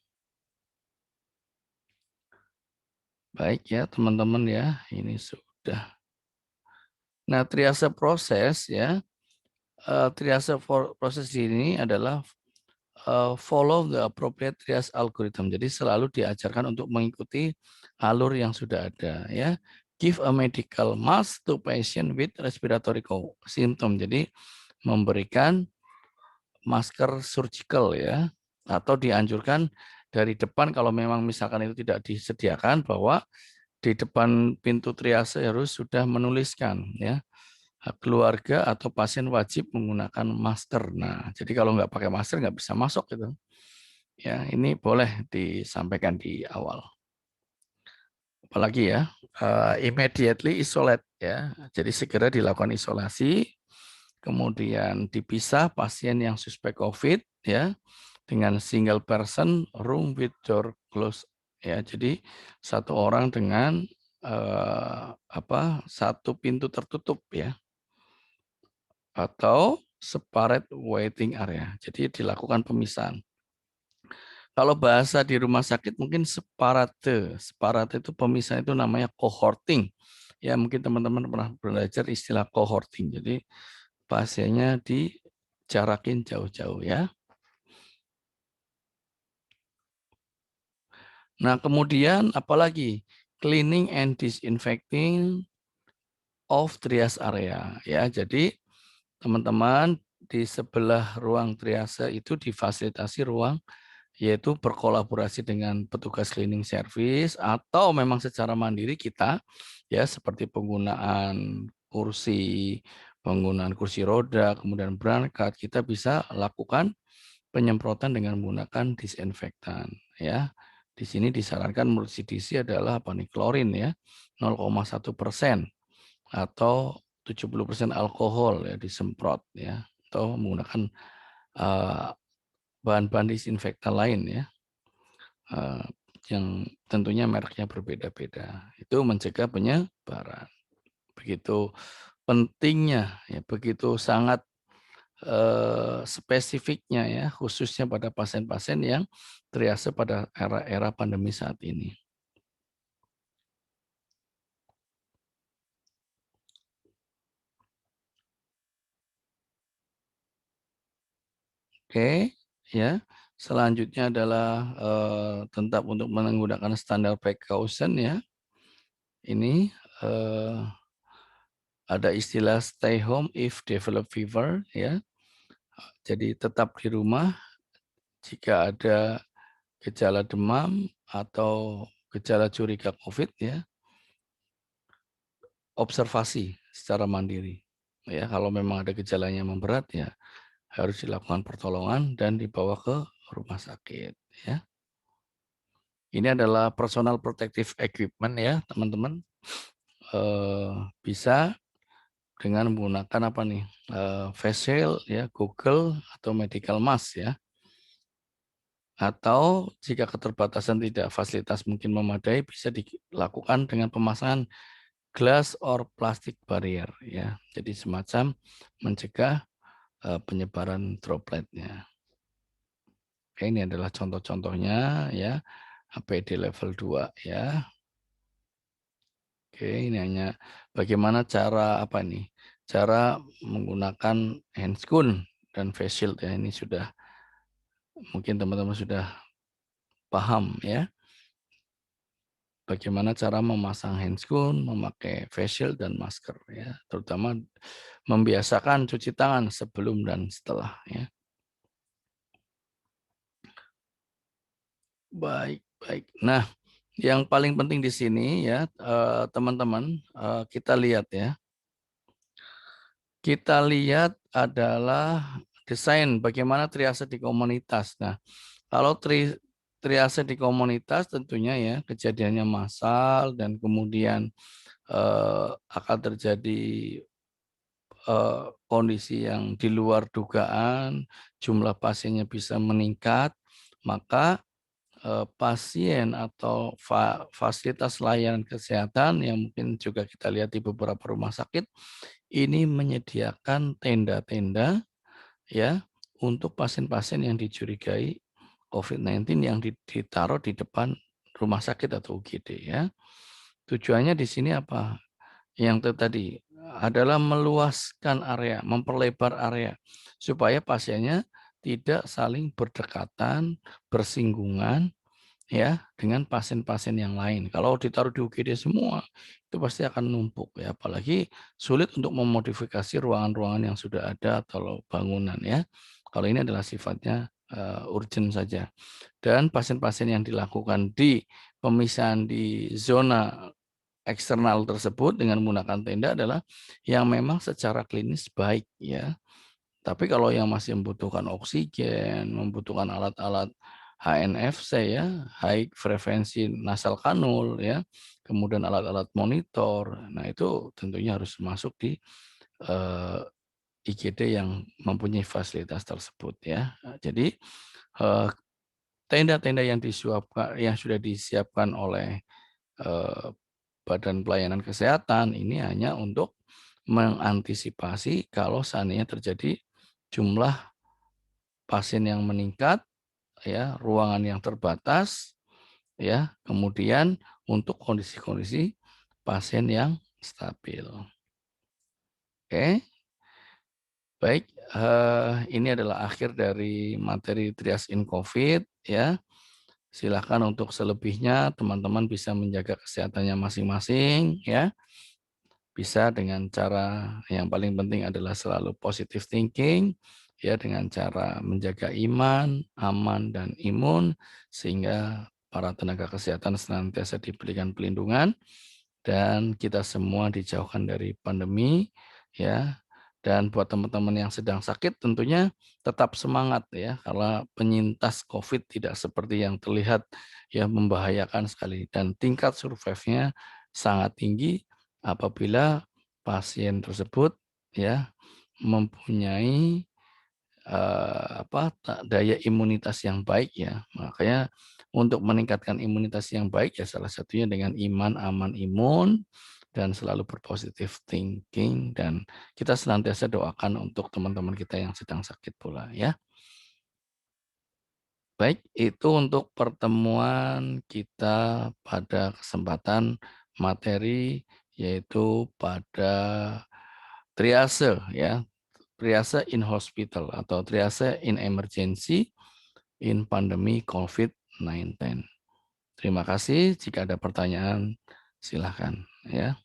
Baik ya, teman-teman ya, ini sudah. Nah, triase proses ya, proses ini adalah follow the appropriate triage algorithm. Jadi selalu diajarkan untuk mengikuti alur yang sudah ada ya. Give a medical mask to patient with respiratory symptom. Jadi memberikan masker surgical ya, atau dianjurkan dari depan kalau memang misalkan itu tidak disediakan, bahwa di depan pintu triase harus sudah menuliskan ya, keluarga atau pasien wajib menggunakan masker. Nah, jadi kalau nggak pakai masker nggak bisa masuk gitu. Ya, ini boleh disampaikan di awal. Apalagi ya, immediately isolate ya. Jadi segera dilakukan isolasi, kemudian dipisah pasien yang suspek COVID ya dengan single person room with door closed ya. Jadi satu orang dengan satu pintu tertutup ya, atau separate waiting area. Jadi dilakukan pemisahan. Kalau bahasa di rumah sakit mungkin separate. Separate itu pemisahan itu namanya cohorting. Ya, mungkin teman-teman pernah belajar istilah cohorting. Jadi pasiennya dijarakin jauh-jauh ya. Nah, kemudian apalagi? Cleaning and disinfecting of triage area ya. Jadi teman-teman di sebelah ruang triase itu difasilitasi ruang, yaitu berkolaborasi dengan petugas cleaning service atau memang secara mandiri kita ya, seperti penggunaan kursi roda, kemudian berangkat, kita bisa lakukan penyemprotan dengan menggunakan disinfektan ya. Di sini disarankan menurut CDC adalah klorin ya, 0,1% atau 70% alkohol ya disemprot ya, atau menggunakan bahan-bahan disinfektan lain ya, yang tentunya mereknya berbeda-beda. Itu mencegah penyebaran. Begitu pentingnya ya, begitu sangat spesifiknya ya, khususnya pada pasien-pasien yang triase pada era-era pandemi saat ini. Oke, ya. Selanjutnya adalah tetap untuk menggunakan standar precaution ya. Ini ada istilah stay home if develop fever ya. Jadi tetap di rumah jika ada gejala demam atau gejala curiga COVID ya, observasi secara mandiri. Ya, kalau memang ada gejalanya memberat ya harus dilakukan pertolongan dan dibawa ke rumah sakit ya. Ini adalah personal protective equipment ya, teman-teman. Bisa dengan menggunakan apa nih? Face shield ya, Google atau medical mask ya. Atau jika keterbatasan tidak fasilitas mungkin memadai, bisa dilakukan dengan pemasangan glass or plastic barrier ya. Jadi semacam mencegah penyebaran dropletnya. Oke, ini adalah contoh-contohnya ya, APD level 2 ya. Oke, ini hanya bagaimana cara cara menggunakan handscoon dan face shield ya. Ini sudah mungkin teman-teman sudah paham ya. bagaimana cara memasang handscoon, memakai face shield dan masker ya, terutama membiasakan cuci tangan sebelum dan setelah ya. Baik, baik. Nah, yang paling penting di sini ya, teman-teman, kita lihat ya. Kita lihat adalah desain bagaimana triase di komunitas. Nah, kalau triase di komunitas tentunya ya kejadiannya massal dan kemudian akan terjadi kondisi yang di luar dugaan, jumlah pasiennya bisa meningkat, maka pasien atau fasilitas layanan kesehatan yang mungkin juga kita lihat di beberapa rumah sakit ini menyediakan tenda-tenda ya untuk pasien-pasien yang dicurigai COVID-19 yang ditaruh di depan rumah sakit atau UGD ya. Tujuannya di sini apa? Yang tadi adalah meluaskan area, memperlebar area supaya pasiennya tidak saling berdekatan, bersinggungan ya dengan pasien-pasien yang lain. Kalau ditaruh di UGD semua itu pasti akan numpuk ya, apalagi sulit untuk memodifikasi ruangan-ruangan yang sudah ada atau bangunan ya. Kalau ini adalah sifatnya urgent saja. Dan pasien-pasien yang dilakukan di pemisahan di zona eksternal tersebut dengan menggunakan tenda adalah yang memang secara klinis baik ya. Tapi kalau yang masih membutuhkan oksigen, membutuhkan alat-alat HNFC ya, high frekuensi nasal kanul ya, kemudian alat-alat monitor. Nah, itu tentunya harus masuk di IGD yang mempunyai fasilitas tersebut ya. Nah, jadi eh, tenda-tenda yang sudah disiapkan oleh eh, Badan Pelayanan Kesehatan ini hanya untuk mengantisipasi kalau seandainya terjadi jumlah pasien yang meningkat, ya, ruangan yang terbatas, ya, kemudian untuk kondisi-kondisi pasien yang stabil. Oke, baik. Ini adalah akhir dari materi Trias in COVID, ya. Silakan untuk selebihnya teman-teman bisa menjaga kesehatannya masing-masing, ya. Bisa dengan cara yang paling penting adalah selalu positive thinking, ya dengan cara menjaga iman, aman, dan imun, sehingga para tenaga kesehatan senantiasa diberikan pelindungan, dan kita semua dijauhkan dari pandemi, ya. Dan buat teman-teman yang sedang sakit tentunya tetap semangat ya, karena penyintas COVID tidak seperti yang terlihat ya membahayakan sekali, dan tingkat survive-nya sangat tinggi apabila pasien tersebut ya mempunyai daya imunitas yang baik ya. Makanya untuk meningkatkan imunitas yang baik ya salah satunya dengan iman, aman, imun, dan selalu berpositif thinking, dan kita senantiasa doakan untuk teman-teman kita yang sedang sakit pula ya. Baik, itu untuk pertemuan kita pada kesempatan materi yaitu pada triase ya, triase in hospital atau triase in emergency in pandemi COVID-19. Terima kasih. Jika ada pertanyaan, silakan ya.